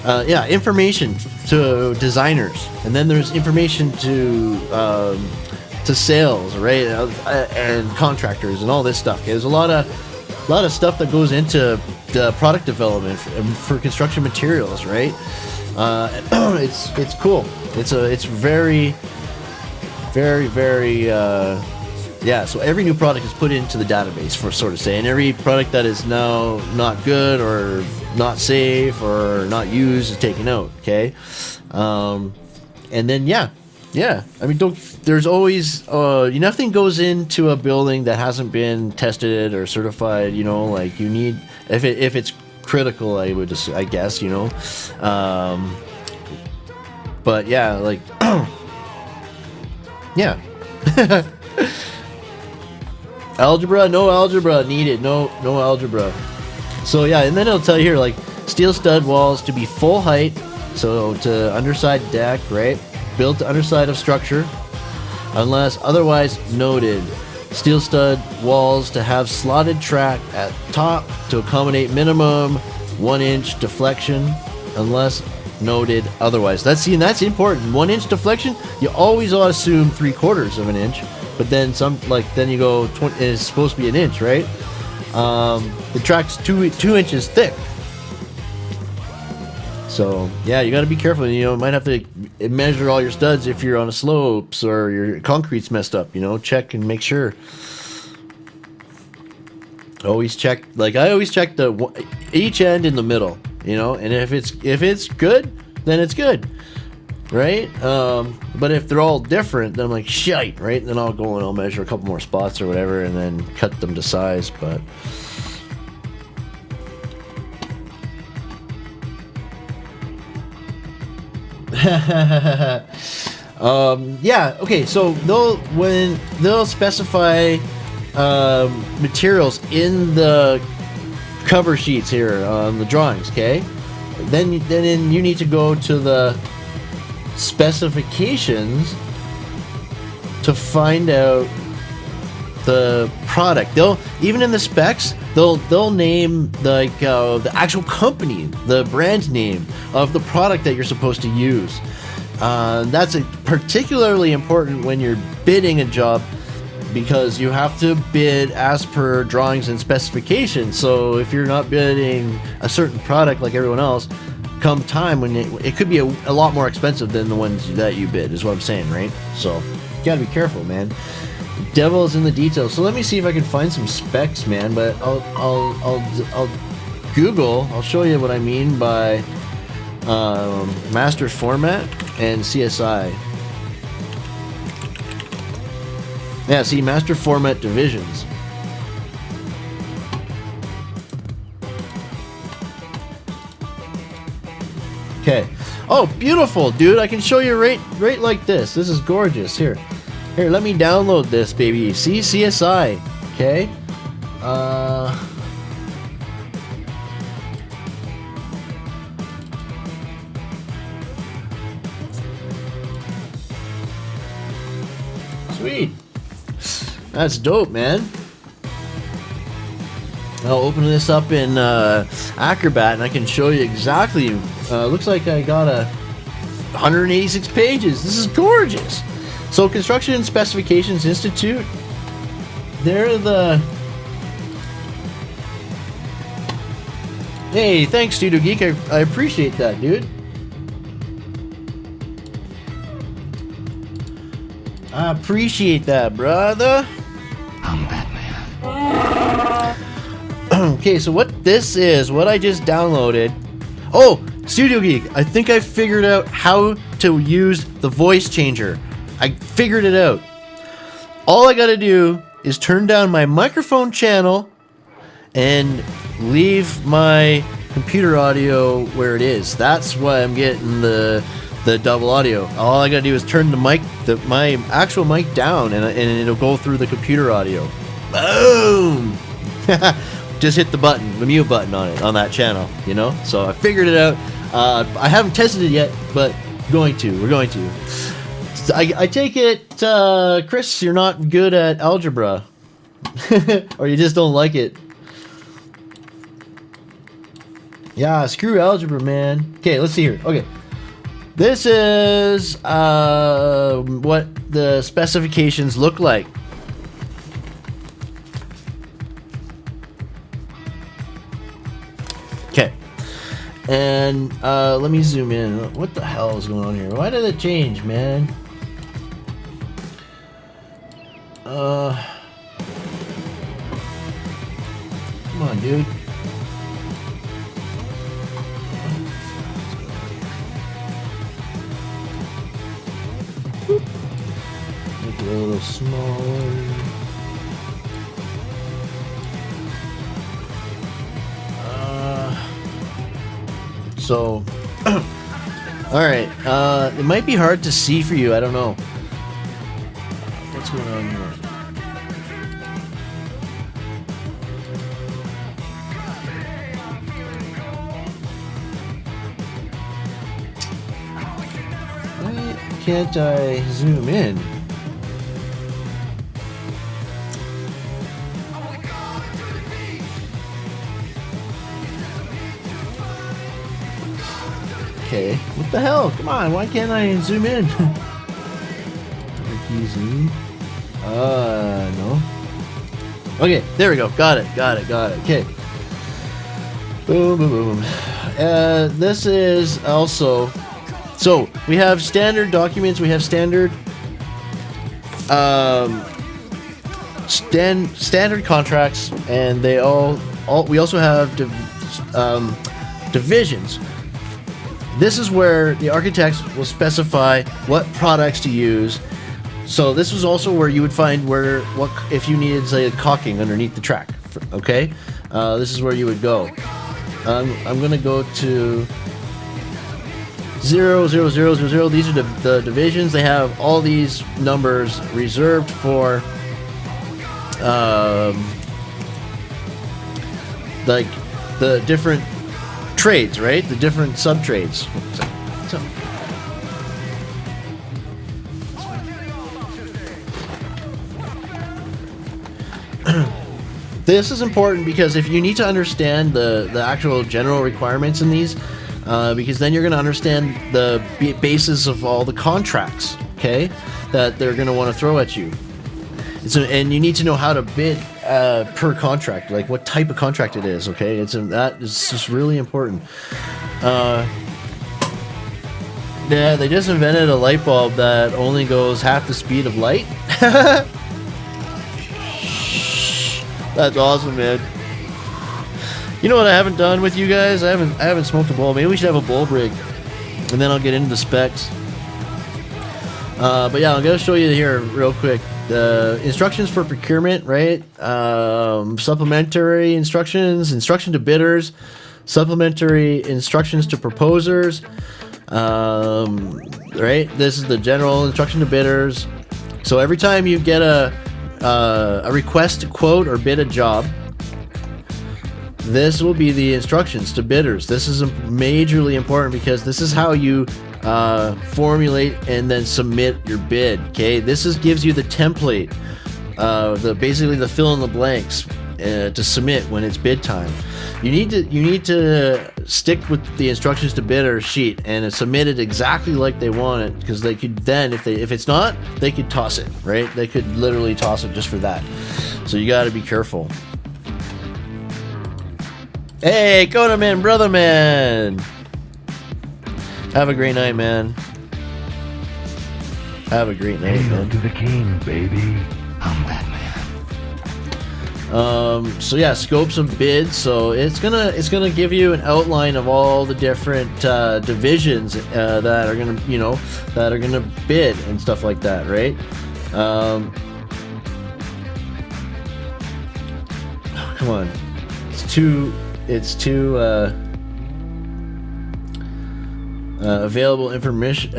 yeah, information to designers, and then there's information to sales, right, and contractors and all this stuff. Okay? There's a lot of stuff that goes into the product development for construction materials, right? It's cool. It's very yeah. So every new product is put into the database, for sort of say, and every product that is now not good or not safe or not used is taken out. Okay, and then yeah. I mean, there's always nothing goes into a building that hasn't been tested or certified. You know, like you need if it's critical, I guess, you know. But yeah, like yeah. Algebra, no algebra needed. No algebra. So yeah, and then it'll tell you here, like, steel stud walls to be full height, so to underside deck, right? Built to underside of structure, unless otherwise noted. Steel stud walls to have slotted track at top to accommodate minimum 1-inch deflection, unless noted otherwise. That's important. 1-inch deflection, you always ought to assume 3/4 of an inch, but then then you go it's supposed to be an inch, right? The track's 2 inches thick. So yeah, you got to be careful. You know, you might have to measure all your studs if you're on a slopes or your concrete's messed up. You know, check and make sure. Always check. Like I always check each end in the middle. You know, and if it's good, then it's good, right? But if they're all different, then I'm like shite, right? And then I'll go and I'll measure a couple more spots or whatever, and then cut them to size. But yeah, okay. So they'll specify materials in the cover sheets here on the drawings, okay? Then you need to go to the specifications to find out the product. Even in the specs, they'll name the actual company, the brand name of the product that you're supposed to use. That's particularly important when you're bidding a job, because you have to bid as per drawings and specifications. So if you're not bidding a certain product like everyone else, come time when it could be a lot more expensive than the ones that you bid, is what I'm saying, right? So you gotta be careful, man. Devil is in the details. So let me see if I can find some specs, man. But I'll Google. I'll show you what I mean by master format and CSI. Yeah, see, master format divisions. Okay. Oh, beautiful, dude. I can show you right like this. This is gorgeous. Here, let me download this, baby. See, CSI. Okay. Sweet. That's dope, man. I'll open this up in Acrobat and I can show you exactly. Looks like I got 186 pages. This is gorgeous. So Construction Specifications Institute, they're the... Hey, thanks, Studio Geek. I appreciate that, dude. I appreciate that, brother. I'm Batman. Okay, so what this is, what I just downloaded. Oh, Studio Geek, I think I figured out how to use the voice changer. I figured it out. All I gotta do is turn down my microphone channel and leave my computer audio where it is. That's why I'm getting the double audio. All I gotta do is turn my actual mic down, and it'll go through the computer audio. Boom! Just hit the button, the mute button on that channel, you know? So I figured it out. I haven't tested it yet, but we're going to. So I take it, Chris, you're not good at algebra. Or you just don't like it. Yeah, screw algebra, man. Okay, let's see here. Okay. This is what the specifications look like. Okay. And let me zoom in. What the hell is going on here? Why did it change, man? Come on, dude. Make it a little smaller. So, all right. It might be hard to see for you. I don't know. What's going on here? Why can't I zoom in? Okay, what the hell? Come on, why can't I zoom in? Zoom. No. Okay, there we go. Got it. Okay. Boom, boom, boom. This is also... So, we have standard documents, we have standard... standard contracts, and they all we also have divisions. This is where the architects will specify what products to use. So this was also where you would find what if you needed, say, a caulking underneath the track. Okay, this is where you would go. I'm gonna go to 00000. These are the divisions. They have all these numbers reserved for like the different trades, right? The different sub trades. So, this is important because if you need to understand the actual general requirements in these, because then you're going to understand the basis of all the contracts, okay, that they're going to want to throw at you. And you need to know how to bid per contract, like what type of contract it is, okay? That is just really important. Yeah, they just invented a light bulb that only goes half the speed of light. That's awesome, man. You know what I haven't done with you guys? I haven't smoked a bowl. Maybe we should have a bulb rig, and then I'll get into the specs. But yeah, I'm gonna show you here real quick. The instructions for procurement, right? Supplementary instructions, instruction to bidders, supplementary instructions to proposers. Right? This is the general instruction to bidders. So every time you get a request to quote or bid a job, this will be the instructions to bidders. This is majorly important because this is how you formulate and then submit your bid. Okay, gives you the template, basically the fill in the blanks to submit when it's bid time. You need to stick with the instructions to bidder sheet and submit it exactly like they want it, because they could then, if it's not, they could toss it. Right? They could literally toss it just for that. So you got to be careful. Hey, Coda Man, brother man. Have a great night, man. Have a great night, man. To the king, baby. I'm Batman. So yeah, scopes of bids. So it's gonna give you an outline of all the different divisions that are gonna bid and stuff like that, right? Come on, it's too. Available information.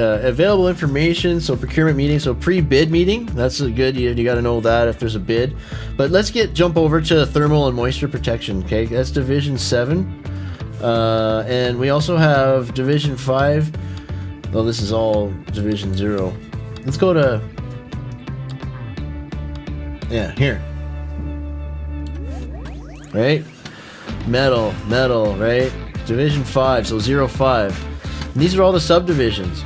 So procurement meeting. So pre-bid meeting. That's a good. You got to know that if there's a bid. But let's jump over to thermal and moisture protection. Okay, that's Division 7, and we also have Division 5. Oh, this is all Division 0. Let's go to here. Right, metal, right. Division 5, so 05. And these are all the subdivisions.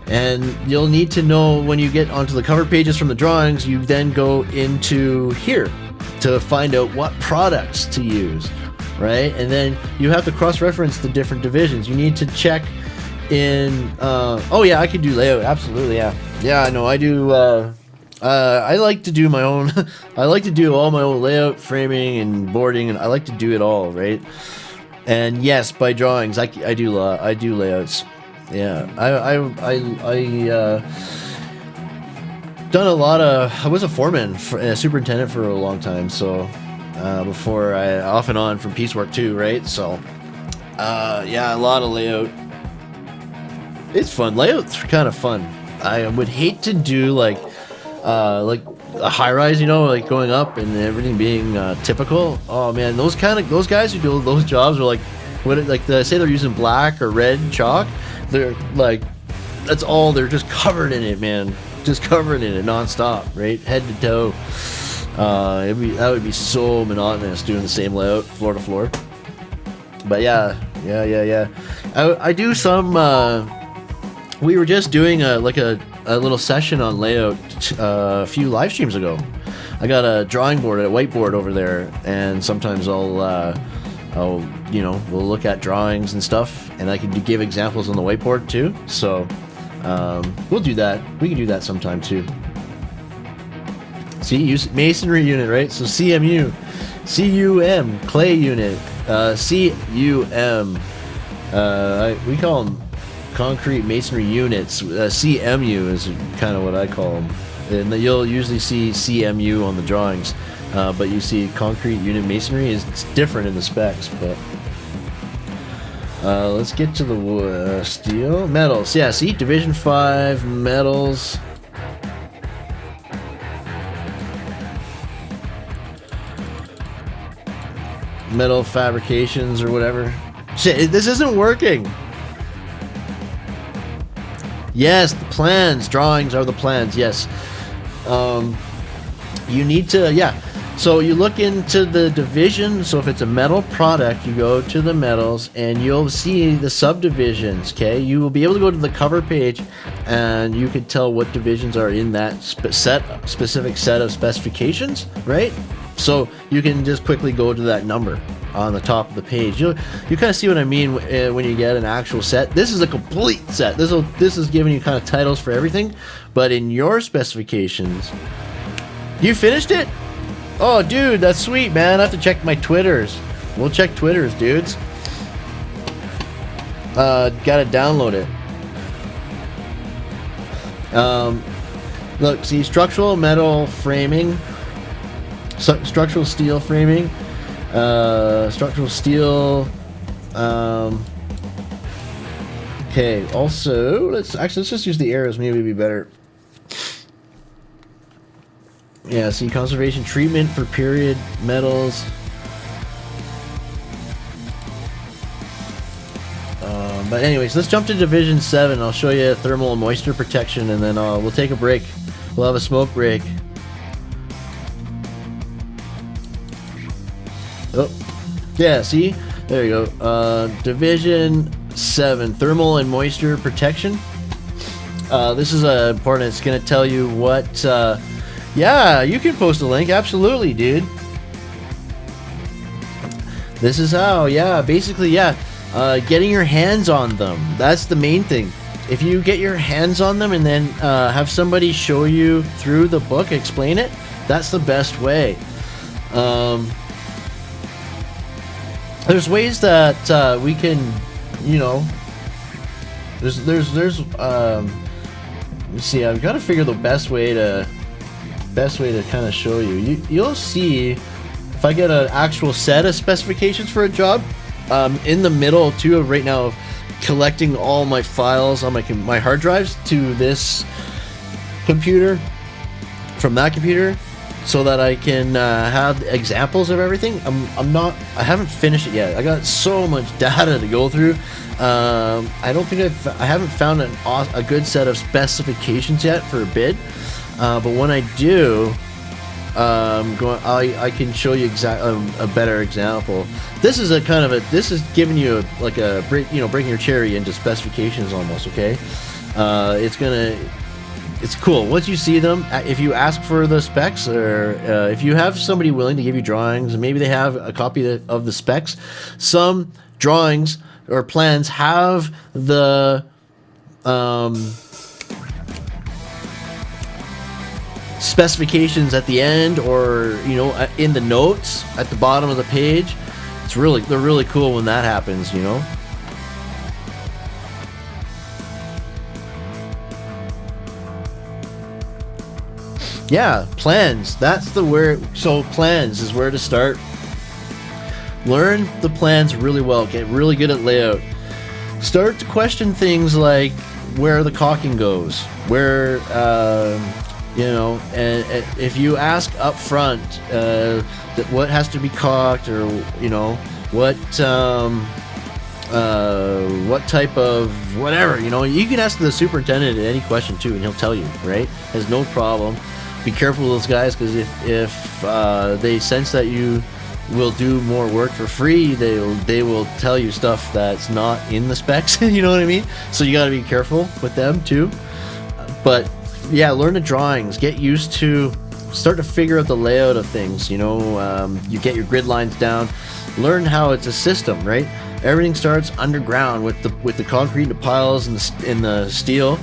And you'll need to know when you get onto the cover pages from the drawings, you then go into here to find out what products to use, right? And then you have to cross-reference the different divisions. You need to check in, oh yeah, I could do layout, absolutely, yeah. Yeah, I know, I do, I like to do my own, I like to do all my own layout, framing, and boarding, and I like to do it all, right? And yes, by drawings, I do layouts. Yeah, done a lot of. I was a foreman, a superintendent for a long time. So before I off and on from piecework too, right? So yeah, a lot of layout. It's fun. Layout's kind of fun. I would hate to do like a high rise, you know, like going up and everything being typical. Oh man, those guys who do those jobs are like, say they're using black or red chalk. They're like, that's all. They're just covered in it, man. Just covered in it nonstop, right, head to toe. That would be so monotonous doing the same layout floor to floor. But yeah. I do some. We were just doing a little session on layout a few live streams ago. I got a drawing board, a whiteboard over there, and sometimes I'll we'll look at drawings and stuff, and I can give examples on the whiteboard too. So we'll do that. We can do that sometime too. See, use masonry unit, right? So CMU, CUM, clay unit, CUM. We call them concrete masonry units. CMU is kind of what I call them, and you'll usually see CMU on the drawings. But you see concrete unit masonry it's different in the specs. But let's get to the steel metals. Yeah, see, Division 5 metals. Metal fabrications or whatever. Shit, this isn't working. Yes, the plans, drawings are the plans. Yes. You need to, yeah. So you look into the division. So if it's a metal product, you go to the metals and you'll see the subdivisions. Okay, you will be able to go to the cover page and you can tell what divisions are in that specific set of specifications, right? So you can just quickly go to that number on the top of the page. You kind of see what I mean when you get an actual set. This is a complete set. This is giving you kind of titles for everything, but in your specifications, you finished it? Oh, dude, that's sweet, man. I have to check my Twitters. We'll check Twitters, dudes. Gotta download it. Look, see, structural metal framing, structural steel framing, structural steel. Okay. Also, let's just use the arrows. Maybe it'd be better. Yeah, see, conservation treatment for period metals. But anyways, let's jump to Division 7. I'll show you thermal and moisture protection, and then we'll take a break. We'll have a smoke break. Oh, yeah, see? There you go. Division 7, thermal and moisture protection. This is important. It's going to tell you what... yeah, you can post a link. Absolutely, dude. This is how, yeah, basically, yeah. Getting your hands on them. That's the main thing. If you get your hands on them and then have somebody show you through the book, explain it, that's the best way. There's ways that we can, you know, there's let's see, I've got to figure the best way to kind of show you. You'll see if I get an actual set of specifications for a job. In the middle too of right now of collecting all my files on my hard drives to this computer from that computer, so that I can have examples of everything. I haven't finished it yet. I got so much data to go through. I don't think I haven't found a good set of specifications yet for a bid. But when I do, I can show you a better example. This is this is giving you breaking your cherry into specifications almost. Okay, it's cool once you see them. If you ask for the specs, or if you have somebody willing to give you drawings, maybe they have a copy of the specs. Some drawings or plans have the specifications at the end, or in the notes at the bottom of the page. They're really cool when that happens. Yeah, plans. So plans is where to start. Learn the plans really well. Get really good at layout. Start to question things like where the caulking goes, where and if you ask up front what has to be caulked, or what type of whatever, you can ask the superintendent any question too, and he'll tell you, right? Has no problem. Be careful with those guys, because if they sense that you will do more work for free, they will tell you stuff that's not in the specs. You know what I mean? So you got to be careful with them too. But yeah, learn the drawings. Get used to, start to figure out the layout of things. You get your grid lines down. Learn how it's a system, right? Everything starts underground with the concrete and the piles and the steel,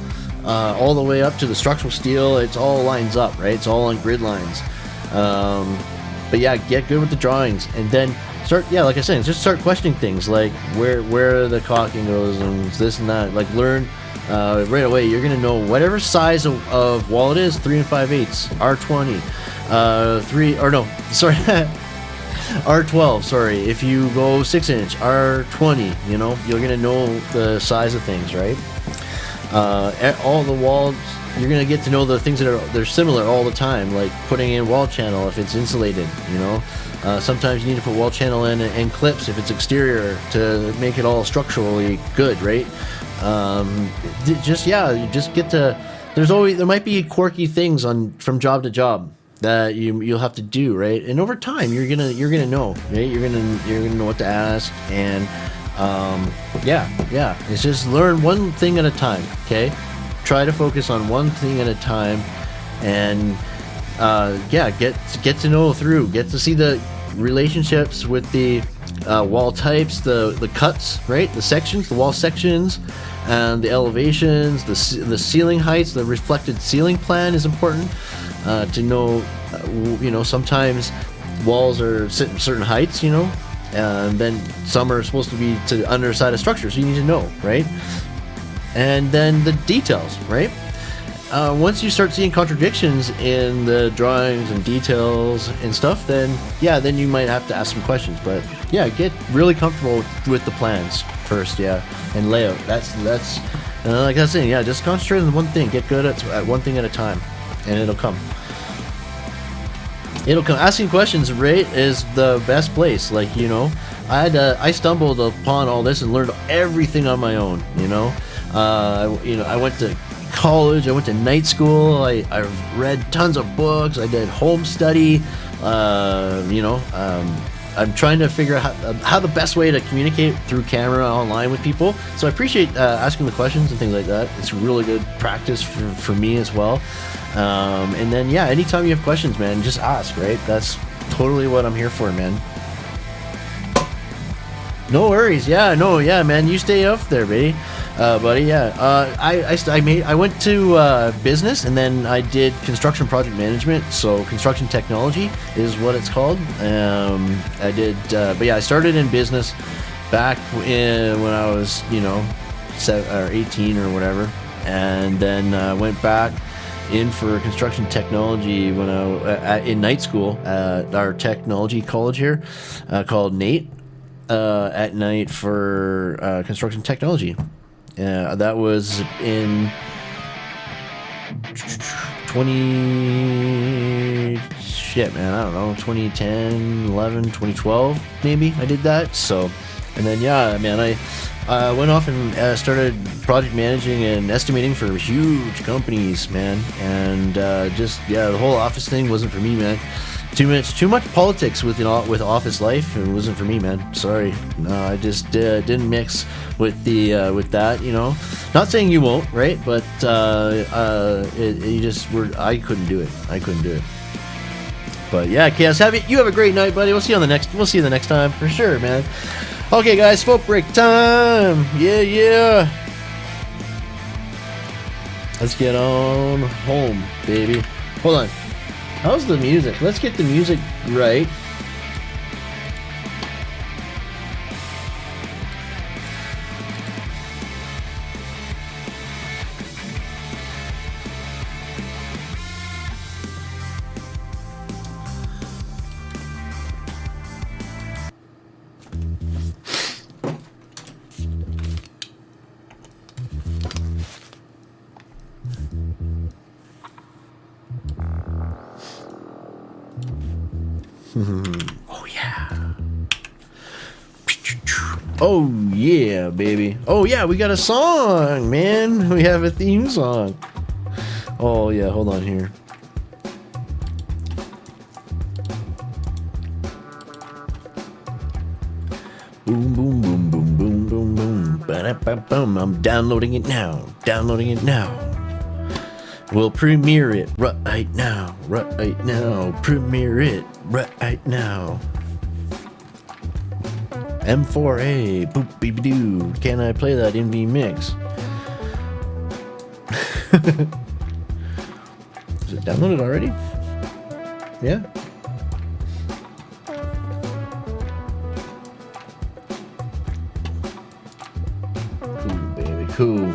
all the way up to the structural steel. It's all lines up, right? It's all on grid lines. But yeah, get good with the drawings, and then like I said, just start questioning things like where the caulking goes and this and that. Like learn right away. You're gonna know whatever size of wall it is. 3 5/8, R20, R12. Sorry, if you go 6-inch, R20. You're gonna know the size of things, right? All the walls, you're gonna get to know the things they're similar all the time, like putting in wall channel if it's insulated. Sometimes you need to put wall channel in and clips if it's exterior to make it all structurally good, right? You just get to. There might be quirky things from job to job that you'll have to do, right? And over time, you're gonna know, right? You're gonna know what to ask, and it's just learn one thing at a time. Okay, try to focus on one thing at a time, and get to know through, get to see the relationships with the wall types, the cuts, right? The sections, the wall sections, and the elevations, the ceiling heights. The reflected ceiling plan is important to know. Sometimes walls are certain heights, and then some are supposed to be to the underside of structure, so you need to know, right? And then the details, right? Once you start seeing contradictions in the drawings and details and stuff, then you might have to ask some questions. But yeah, get really comfortable with the plans first, and layout. That's like I was saying, just concentrate on one thing. Get good at one thing at a time, and it'll come. Asking questions, right, is the best place. Like, I stumbled upon all this and learned everything on my own. I went to college, I went to night school, I read tons of books, I did home study. I'm trying to figure out how the best way to communicate through camera online with people. So I appreciate asking the questions and things like that. It's really good practice for me as well. And then anytime you have questions, man, just ask, right? That's totally what I'm here for, man. No worries. Man, you stay up there, buddy. I went to business, and then I did construction project management. So construction technology is what it's called. I started in business back when I was 18 or whatever, and then went back in for construction technology when in night school at our technology college here called NATE. At night for construction technology. That was in 2010, 11, 2012 maybe I did that. So, and then went off and started project managing and estimating for huge companies, man. And the whole office thing wasn't for me, man. Too much politics with office life. It wasn't for me, man. Sorry, no, I just didn't mix with with that. You know, not saying you won't, right? But I couldn't do it. I couldn't do it. But yeah, Chaos, you have a great night, buddy. We'll see you the next time for sure, man. Okay, guys, smoke break time. Yeah. Let's get on home, baby. Hold on. How's the music? Let's get the music right. Oh yeah. Oh yeah, baby. Oh yeah, we got a song, man. We have a theme song. Oh yeah, hold on here. Boom boom boom boom boom boom boom. Ba-da-ba-boom. I'm downloading it now. We'll premiere it right now. Premiere it right now. M4A, boop beep doo. Can I play that in VMix? Is it downloaded already? Yeah. Cool, baby, cool.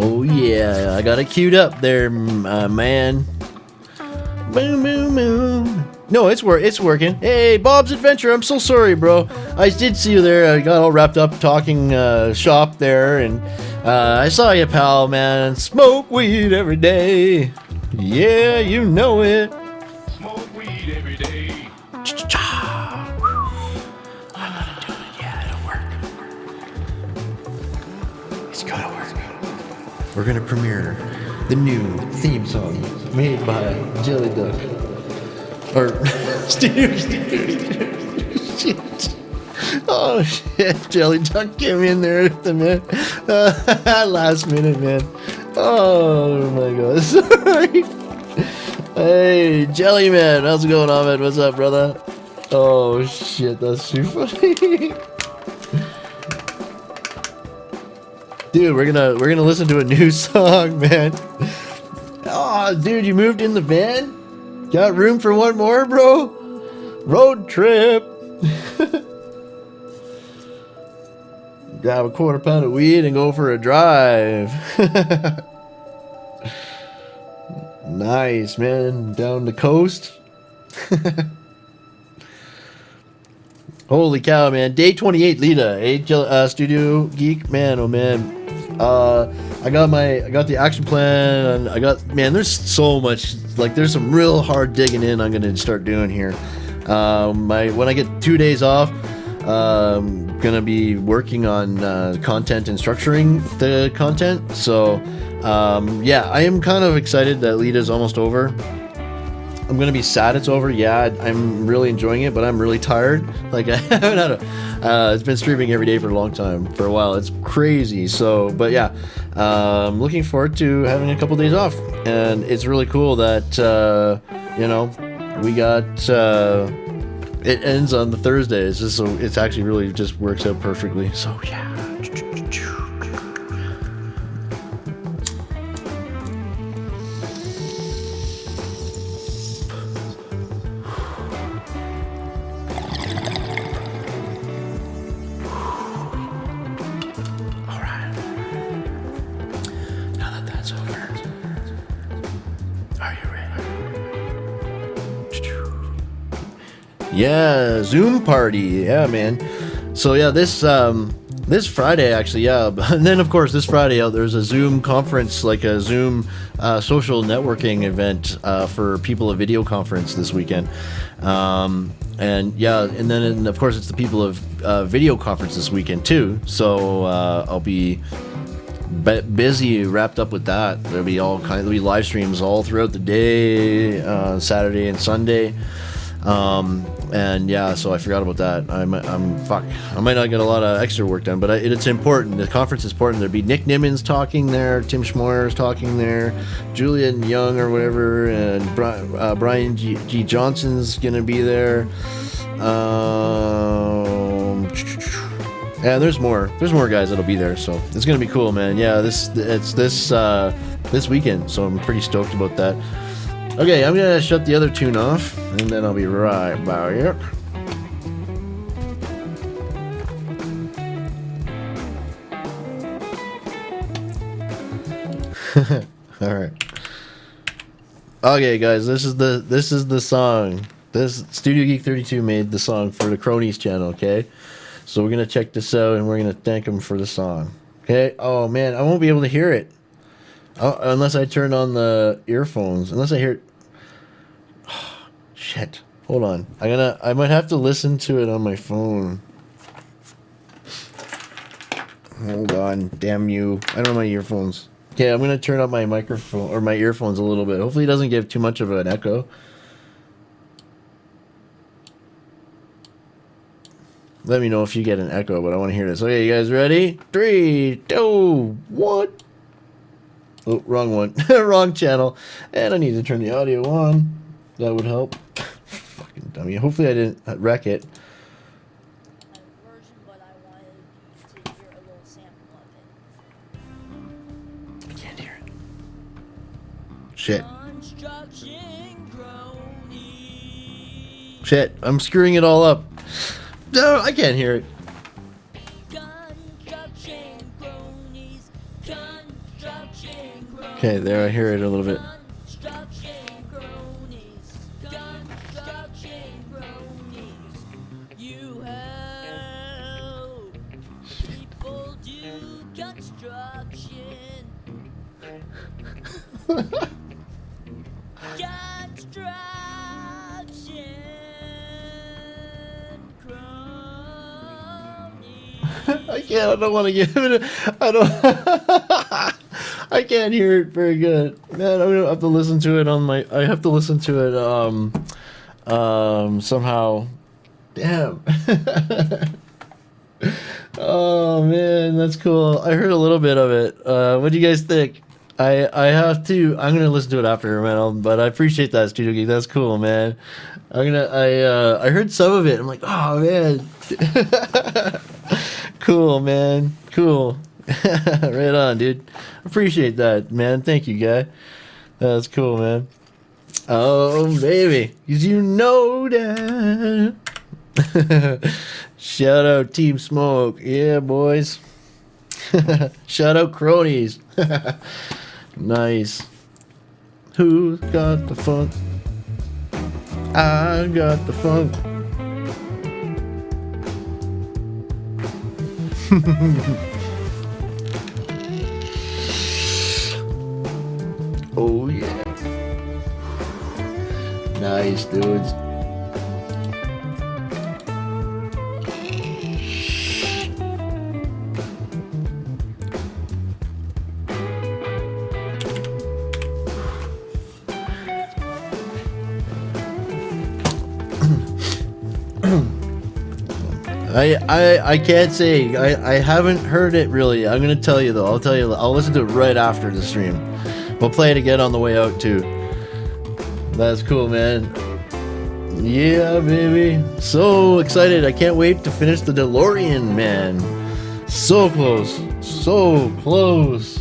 Oh yeah, I got it queued up there, man. Boom, boom, boom. No, it's working. Hey, Bob's Adventure, I'm so sorry, bro. I did see you there. I got all wrapped up talking shop there, and I saw you, pal, man. Smoke weed every day. Yeah, you know it. Smoke weed every day. Cha-cha-cha. I'm gonna do it. Yeah, it'll work. It's gonna work. We're gonna premiere the new theme song made by Jelly Duck. Or Steve. Shit. Oh shit, Jelly Duck came in there at the last minute, man. Oh my god, sorry. Hey, Jelly Man, how's it going on, man? What's up, brother? Oh shit, that's too funny. Dude, we're gonna listen to a new song, man. Oh, dude, you moved in the van? Got room for one more, bro? Road trip. Grab a quarter pound of weed and go for a drive. Nice, man. Down the coast. Holy cow, man. Day 28 LEDA, Studio Geek. Man, oh man. I got the action plan, and there's so much, like, there's some real hard digging in I'm gonna start doing here. When I get 2 days off, I'm gonna be working on content and structuring the content. So yeah, I am kind of excited that LEDA's almost over. I'm gonna be sad it's over. Yeah, I'm really enjoying it, but I'm really tired. Like, I haven't had it's been streaming every day for a long time, for a while. It's crazy. So, but yeah, I'm looking forward to having a couple days off, and it's really cool that we got it ends on the Thursday. It's just so it's actually really just works out perfectly. So yeah. Yeah, Zoom party. Yeah, man. So yeah, this Friday actually, yeah. And then of course this Friday there's a Zoom conference, like a Zoom social networking event for people of video conference this weekend. And yeah, and then of course it's the people of video conference this weekend too. So I'll be busy, wrapped up with that. There'll be live streams all throughout the day, Saturday and Sunday. And yeah, so I forgot about that. I might not get a lot of extra work done, but it's important. The conference is important. There'll be Nick Nimmons talking there, Tim Schmoyer's talking there, Julian Young or whatever, and Brian G. Johnson's gonna be there. And there's more guys that'll be there, so it's gonna be cool, man. Yeah, this weekend, so I'm pretty stoked about that. Okay, I'm gonna shut the other tune off, and then I'll be right back. All right. Okay, guys, this is the song. This Studio Geek 32 made the song for the Kronies channel. Okay, so we're gonna check this out, and we're gonna thank him for the song. Okay. Oh man, I won't be able to hear it unless I turn on the earphones. Unless I hear it. Shit. Hold on. I might have to listen to it on my phone. Hold on. Damn you. I don't have my earphones. Okay, I'm gonna turn up my microphone or my earphones a little bit. Hopefully it doesn't give too much of an echo. Let me know if you get an echo, but I want to hear this. Okay, you guys ready? 3, 2, 1. Oh, wrong one. Wrong channel. And I need to turn the audio on. That would help. Fucking dummy. Hopefully I didn't wreck it. I can't hear it. Shit. Shit. I'm screwing it all up. No, I can't hear it. Okay, there, I hear it a little bit. I can't. I don't want to give it. I don't. I can't hear it very good, man. I'm gonna have to listen to it on my. I have to listen to it. Somehow. Damn. Oh man, that's cool. I heard a little bit of it. What do you guys think? I have to. I'm gonna listen to it after, man. But I appreciate that, Studio Geek. That's cool, man. I heard some of it. I'm like, oh man. Cool, man. Cool. Right on, dude. Appreciate that, man. Thank you, guy. That's cool, man. Oh, baby. 'Cause you know that. Shout out Team Smoke. Yeah, boys. Shout out Kronies. Nice. Who's got the funk? I got the funk. Oh yeah. Nice, dudes. I can't say I haven't heard it really. I'm gonna tell you though. I'll listen to it right after the stream. We'll play it again on the way out too. That's cool, man. Yeah, baby. So excited. I can't wait to finish the DeLorean, man. So close. So close.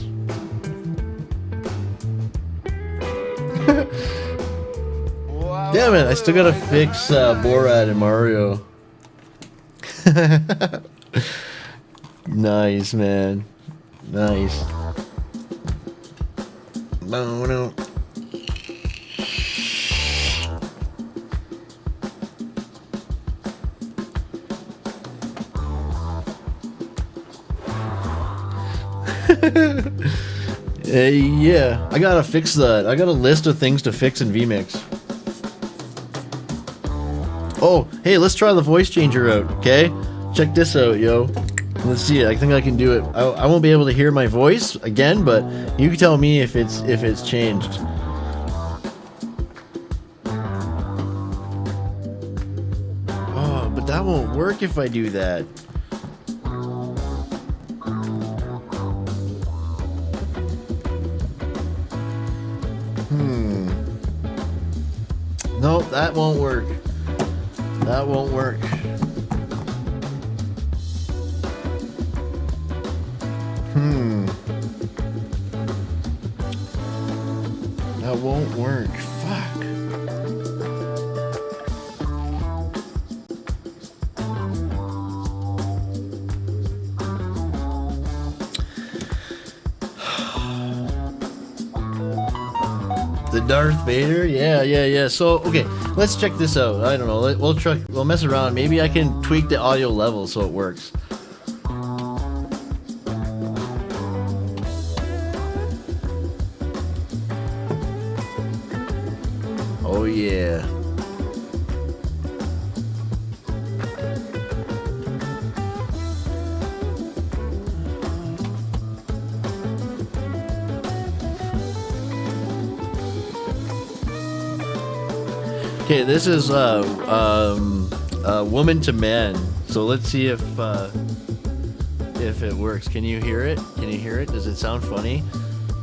Damn it, I still gotta fix Borat and Mario. Nice, man. Nice. No, no. Yeah, I gotta fix that. I got a list of things to fix in vMix. Oh, hey, let's try the voice changer out, okay? Check this out, yo. Let's see it. I think I can do it. I won't be able to hear my voice again, but you can tell me if it's changed. Oh, but that won't work if I do that. Nope, that won't work. That won't work. That won't work. Fuck. The Darth Vader? Yeah. So, okay, let's check this out. I don't know. We'll mess around. Maybe I can tweak the audio level so it works. Oh yeah. Okay, this is woman to man. So let's see if it works. Can you hear it? Can you hear it? Does it sound funny?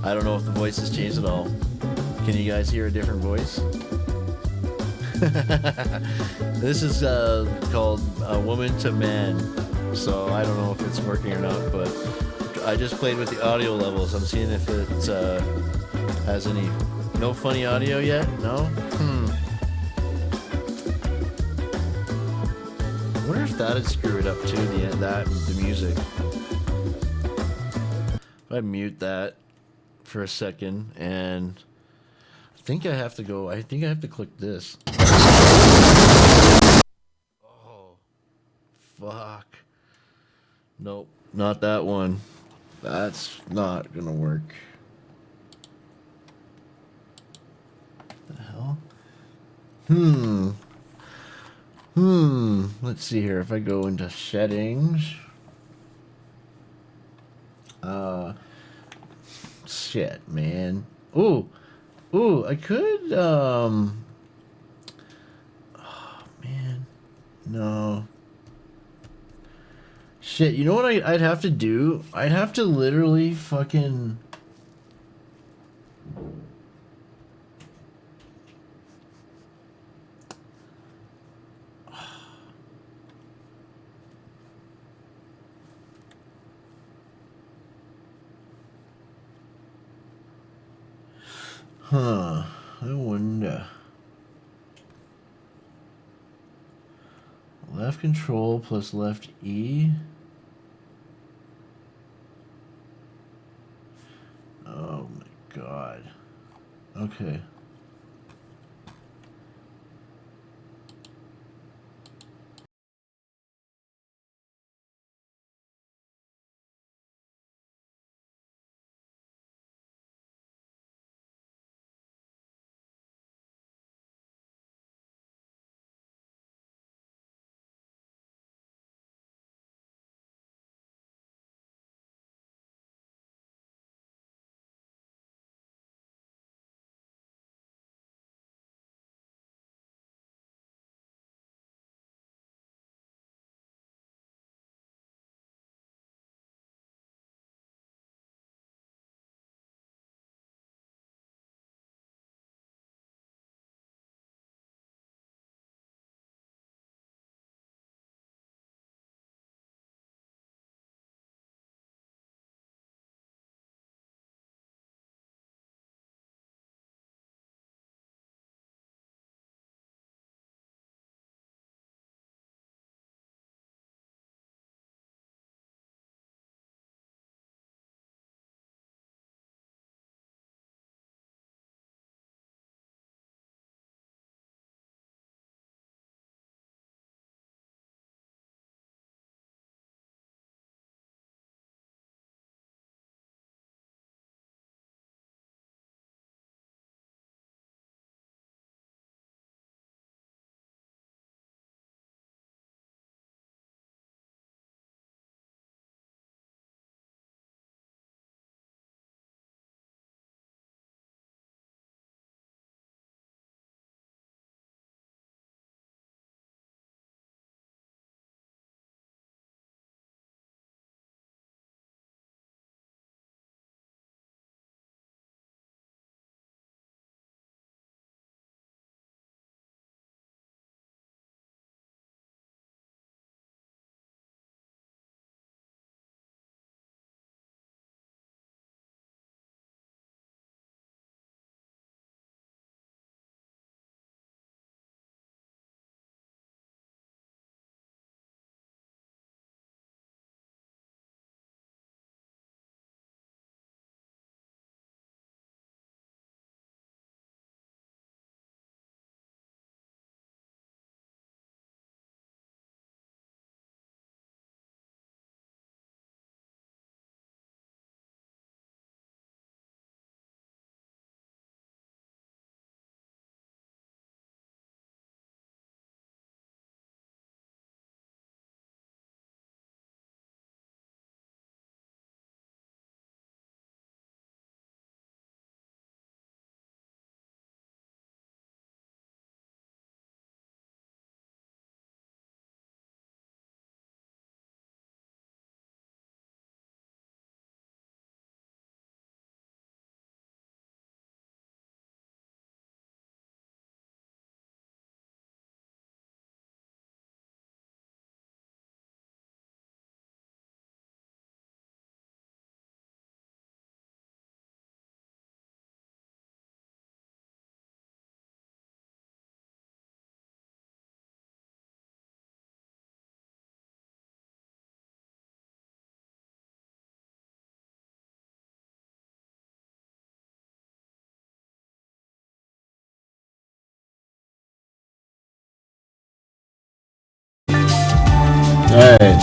I don't know if the voice has changed at all. Can you guys hear a different voice? This is called woman to man. So I don't know if it's working or not, but I just played with the audio levels. I'm seeing if it has any. No funny audio yet? No? I wonder if that'd screw it up too, that and the music. If I mute that for a second, and I think I have to click this. Oh, fuck. Nope, not that one. That's not gonna work. What the hell? Let's see here. If I go into settings. Shit, man. Ooh, I could, oh, man. No. Shit, you know what I'd have to do? I'd have to literally fucking... Huh, I wonder. Left control plus left E. Oh my god. Okay.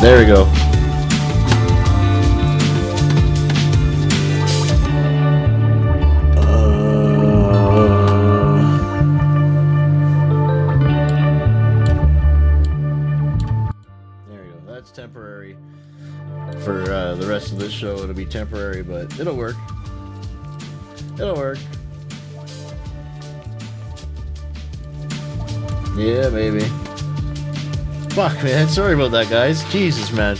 There we go. There we go. That's temporary. For the rest of this show, it'll be temporary, but it'll work. It'll work. Yeah, baby. Fuck, man. Sorry about that, guys. Jesus, man.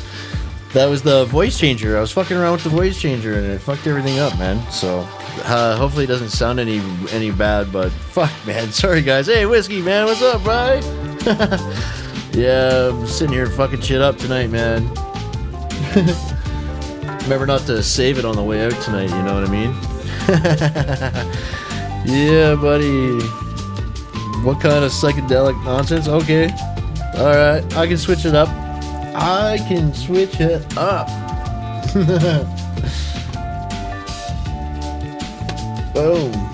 That was the voice changer. I was fucking around with the voice changer, and it fucked everything up, man. So, hopefully it doesn't sound any bad, but fuck, man. Sorry, guys. Hey, Whiskey, man. What's up, bro? Yeah, I'm sitting here fucking shit up tonight, man. Remember not to save it on the way out tonight, you know what I mean? Yeah, buddy. What kind of psychedelic nonsense? Okay. Alright, I can switch it up. I can switch it up. Boom.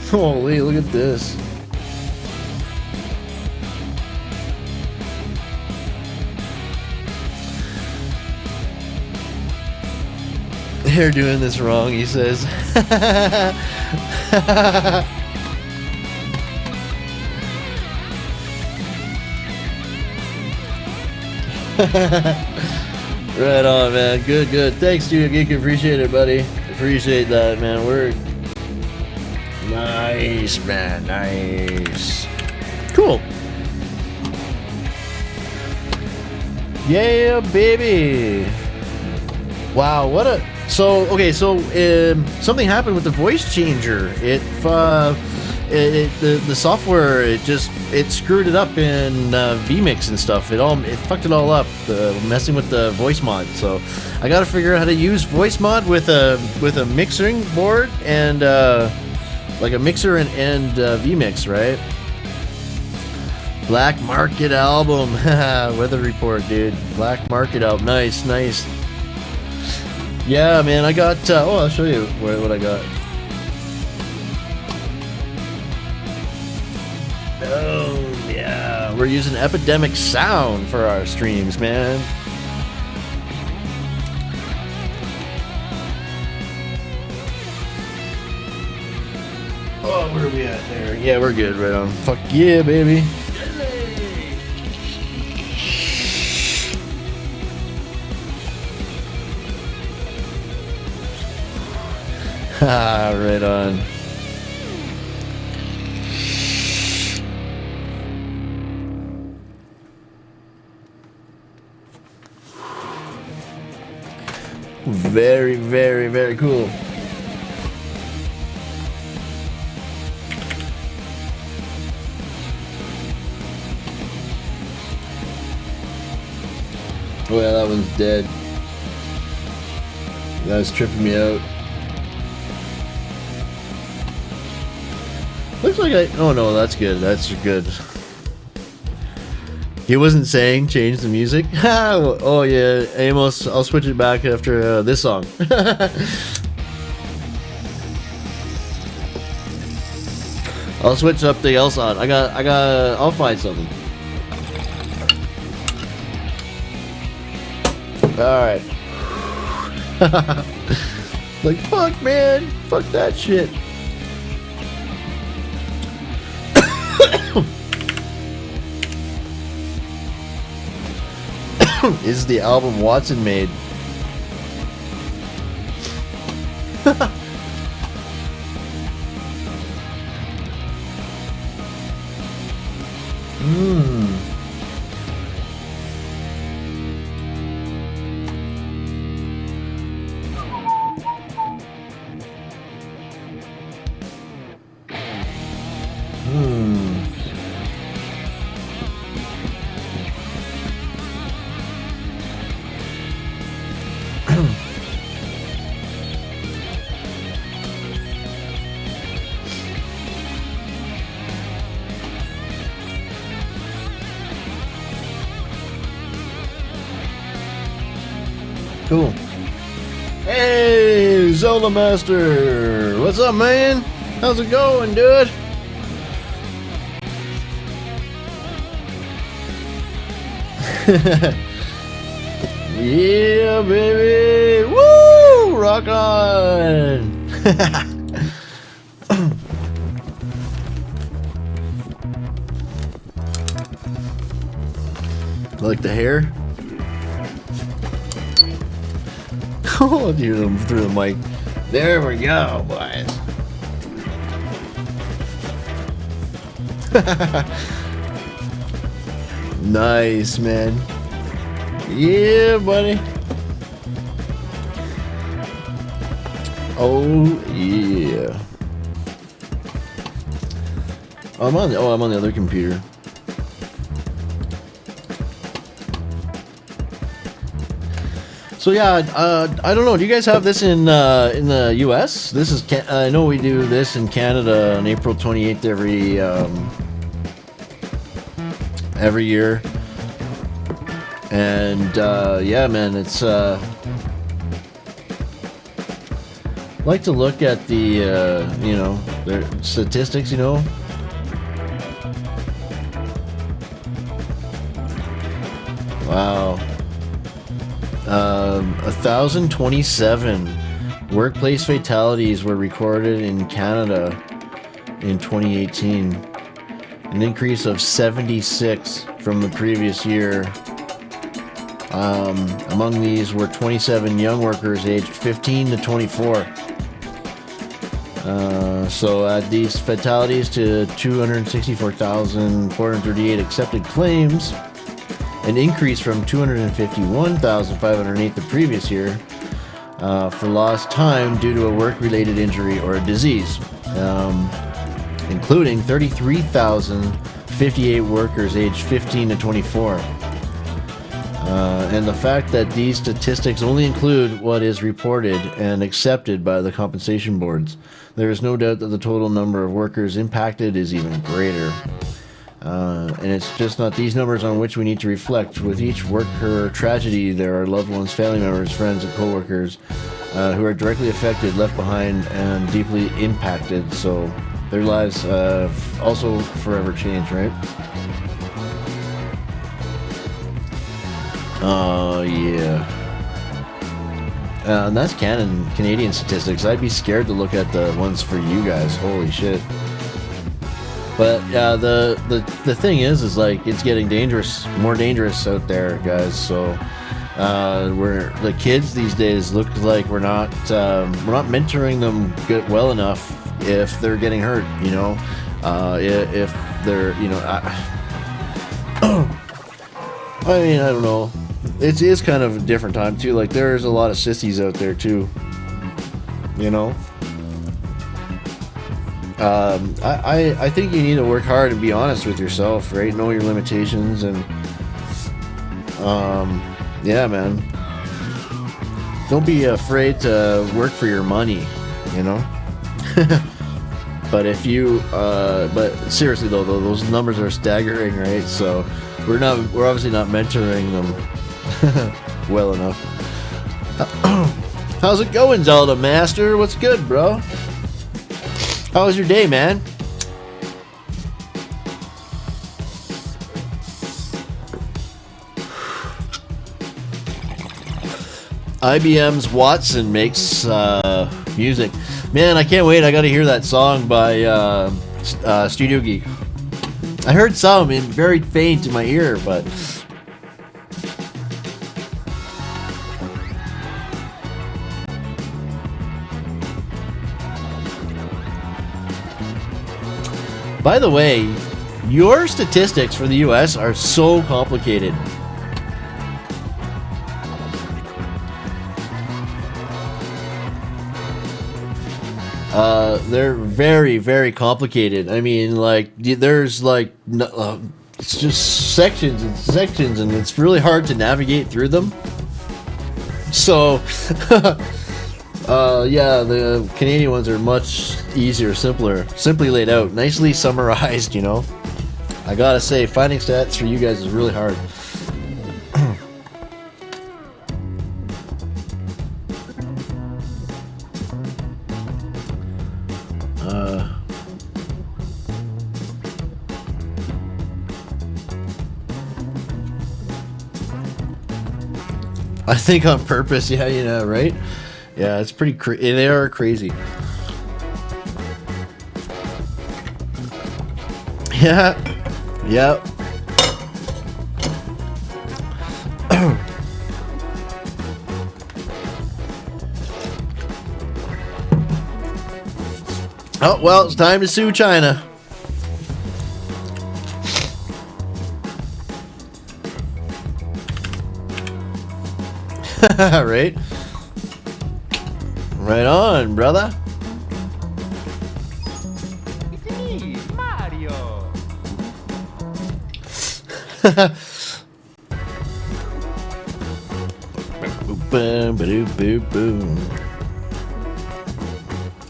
Holy, look at this. They're doing this wrong, he says. Right on, man. Good, good. Thanks, Studio Geek. Appreciate it, buddy. Appreciate that, man. We're nice, man. Nice. Cool. Yeah, baby. Wow, what a... So, okay, so something happened with the voice changer. The software, it screwed it up in vMix and stuff. It fucked it all up, messing with the voice mod. So I got to figure out how to use voice mod with a mixing board and like a mixer and vMix, right? Black Market album, weather report, dude. Black Market album, nice, nice. Yeah, man, I got. I'll show you what I got. Oh, yeah. We're using Epidemic Sound for our streams, man. Oh, where are we at there? Yeah, we're good, right on. Fuck yeah, baby. Ah, right on. Very, very, very cool. Oh yeah, that one's dead. That was tripping me out. Looks like oh no, that's good. That's good. He wasn't saying change the music. Oh yeah, Amos. I'll switch it back after this song. I'll switch something else on. I'll find something. All right. Like fuck, man. Fuck that shit. Is the album Watson made? Cool. Hey, Zelda Master! What's up, man? How's it going, dude? Yeah, baby! Woo! Rock on! Like the hair? Oh, dude, through the mic. There we go, boys. Nice, man. Yeah, buddy. Oh yeah. I'm on the other computer. So yeah, I don't know. Do you guys have this in the U.S.? This is I know we do this in Canada on April 28th every year, and yeah, man, it's like to look at the you know, their statistics, you know. Wow. 1,027 workplace fatalities were recorded in Canada in 2018, an increase of 76 from the previous year. Among these were 27 young workers aged 15 to 24. So add these fatalities to 264,438 accepted claims, an increase from 251,508 the previous year for lost time due to a work-related injury or a disease, including 33,058 workers aged 15 to 24. And the fact that these statistics only include what is reported and accepted by the compensation boards, there is no doubt that the total number of workers impacted is even greater. And it's just not these numbers on which we need to reflect. With each worker tragedy, there are loved ones, family members, friends, and co-workers who are directly affected, left behind, and deeply impacted. So their lives also forever change, right? Oh, yeah. And that's Canadian statistics. I'd be scared to look at the ones for you guys. Holy shit. But the thing is like it's getting more dangerous out there, guys. So we're the kids these days look like we're not mentoring them well enough if they're getting hurt, you know, if they're, you know, I mean, I don't know. It is kind of a different time too. Like there's a lot of sissies out there too, you know. I think you need to work hard and be honest with yourself, right? Know your limitations and yeah, man. Don't be afraid to work for your money, you know. But if you but seriously though, those numbers are staggering, right? So we're obviously not mentoring them well enough. How's it going, Zelda Master? What's good, bro? How was your day, man? IBM's Watson makes music. Man, I can't wait. I gotta hear that song by Studio Geek. I heard some in very faint in my ear, but by the way, your statistics for the US are so complicated. They're very, very complicated. I mean, like, there's like, it's just sections and sections, and it's really hard to navigate through them. So, yeah, the Canadian ones are much easier, simply laid out, nicely summarized, you know. I gotta say, finding stats for you guys is really hard. I think on purpose. Yeah, you know, right? Yeah, it's pretty. They are crazy. Yeah. Yep. Oh, well, it's time to sue China. Right? Right on, brother. It's me, Mario. Boom, ba-doo, boo, boom.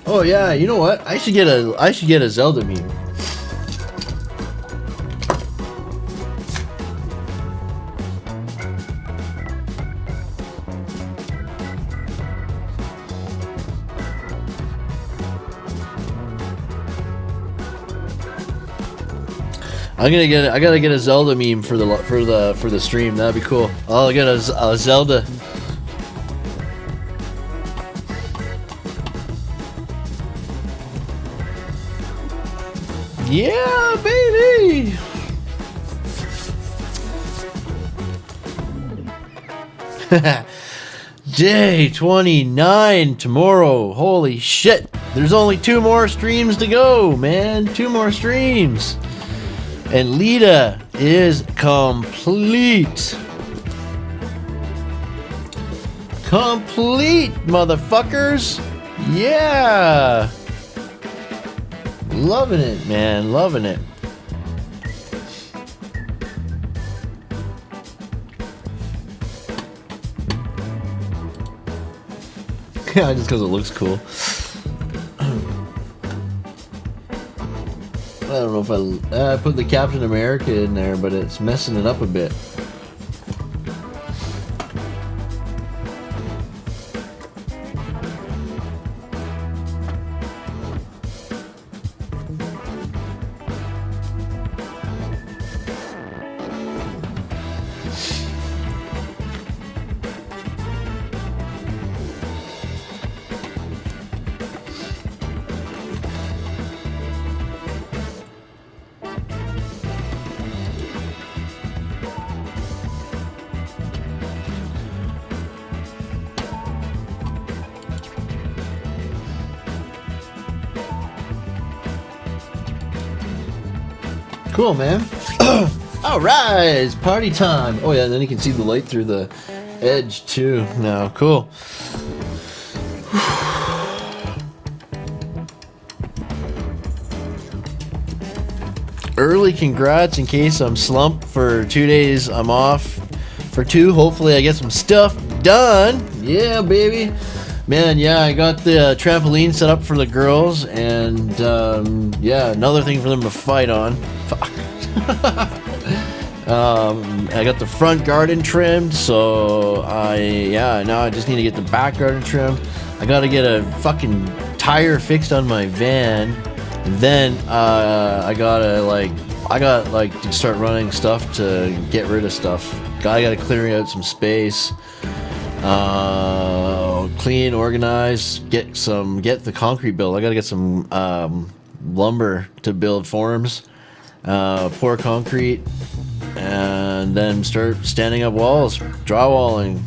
Oh yeah, you know what? I should get a Zelda meme. I gotta get a Zelda meme for the stream. That'd be cool. I'll get a Zelda. Yeah, baby. Day 29 tomorrow. Holy shit. There's only 2 more streams to go, man. 2 more streams. And LEDA is complete. Complete, motherfuckers. Yeah. Loving it, man. Loving it. Yeah, just because it looks cool. I don't know if I put the Captain America in there, but it's messing it up a bit. Cool, man. All right, it's party time. Oh yeah, and then you can see the light through the edge too. Now, cool. Early congrats in case I'm slumped for 2 days. I'm off for 2. Hopefully I get some stuff done. Yeah, baby. Man, yeah, I got the trampoline set up for the girls, and yeah, another thing for them to fight on. Fuck. I got the front garden trimmed, so now I just need to get the back garden trimmed. I gotta get a fucking tire fixed on my van, and then I got to start running stuff to get rid of stuff. I gotta clear out some space. Clean, organize, get the concrete built. I gotta get some lumber to build forms, pour concrete, and then start standing up walls, drywalling,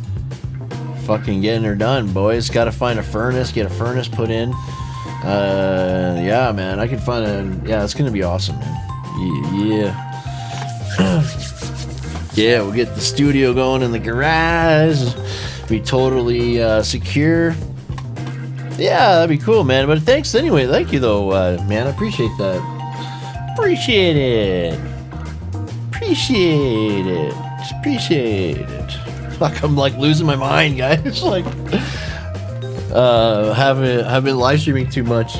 fucking getting her done, boys. Gotta find a furnace, get a furnace put in. Yeah, man, I can find it's gonna be awesome, man. Yeah. Yeah, we'll get the studio going in the garage. Be totally secure. Yeah, that'd be cool, man. But thanks anyway. Thank you, though, man. I appreciate that. Appreciate it. Appreciate it. Just appreciate it. Fuck, I'm like losing my mind, guys. Like, have been live streaming too much.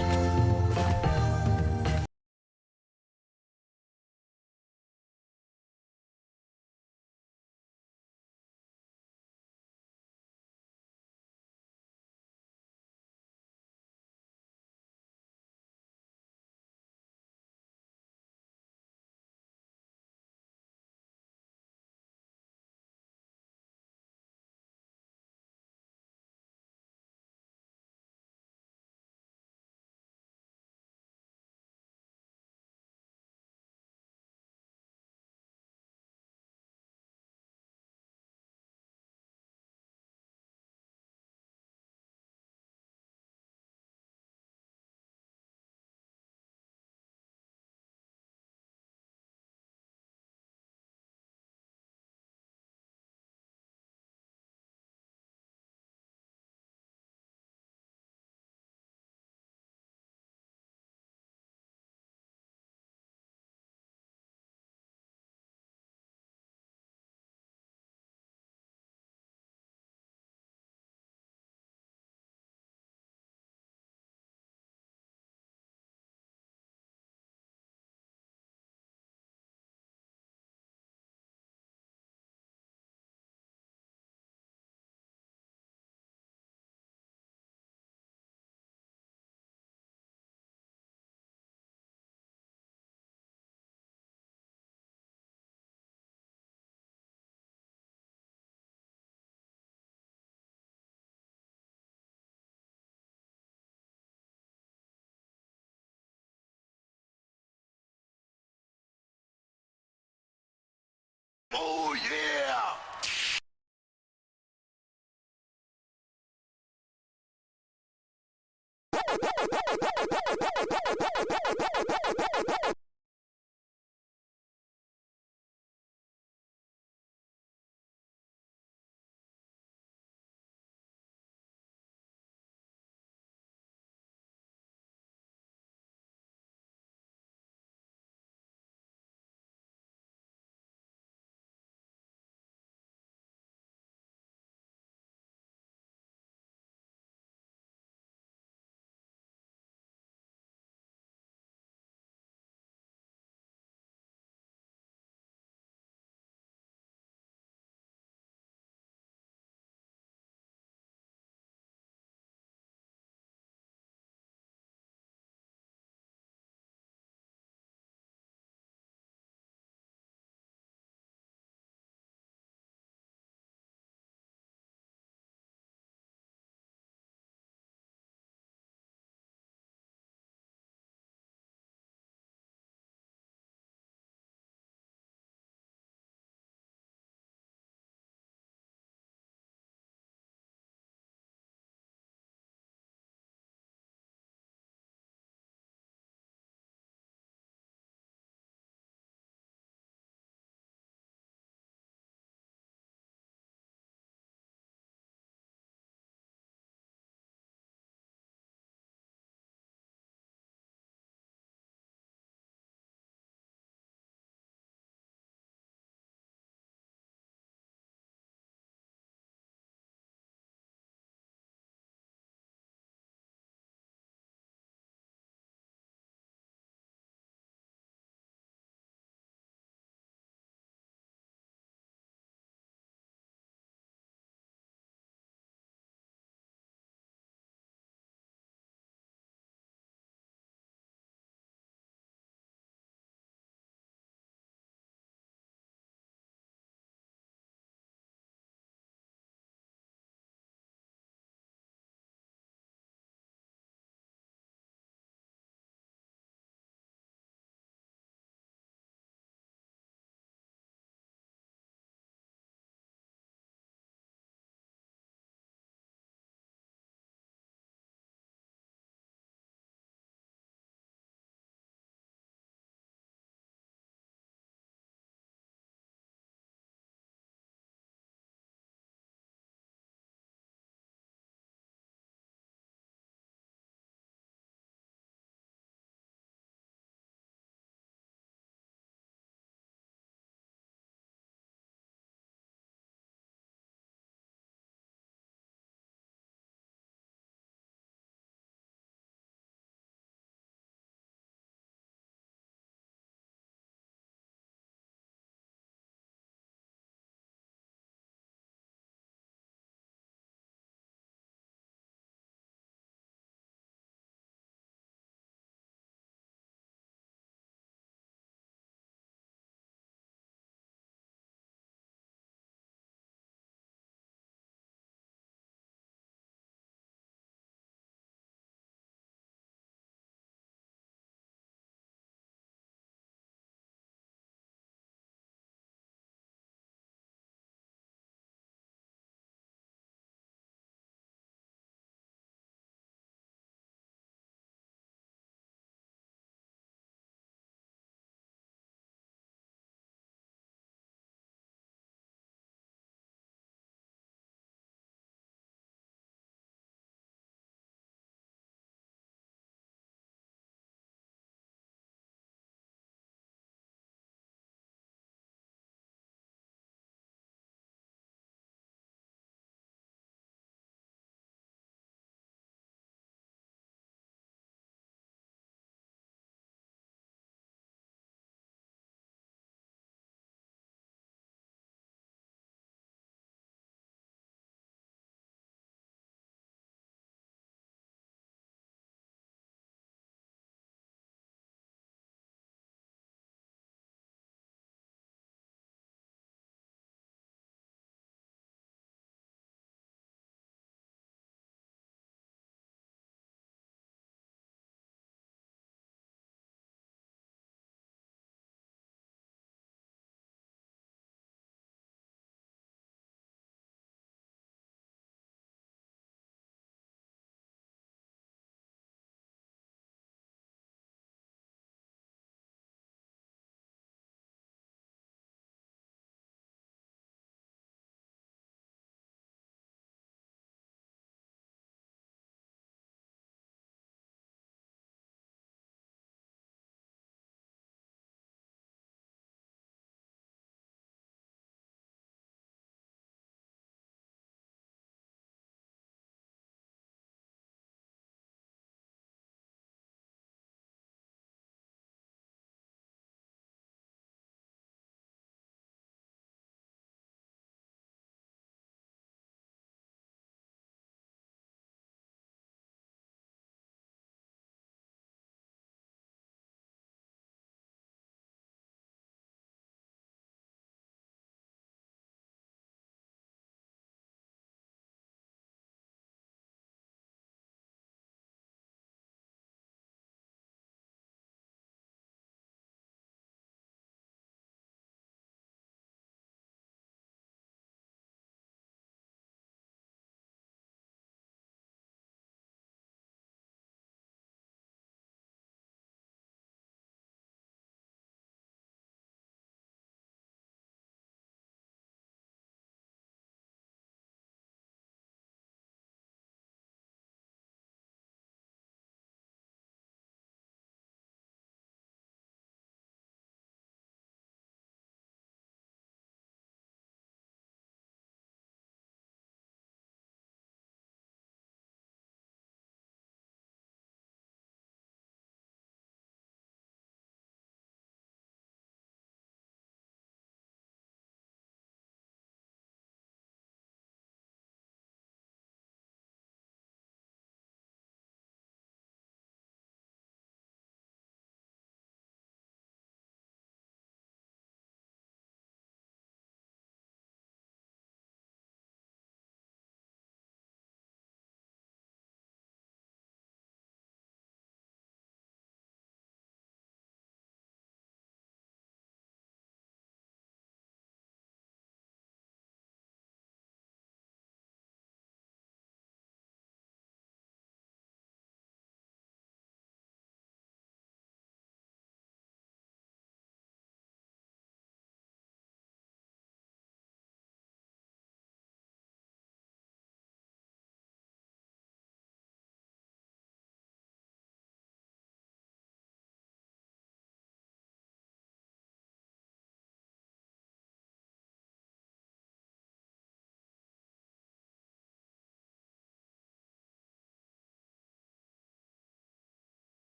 Oh yeah!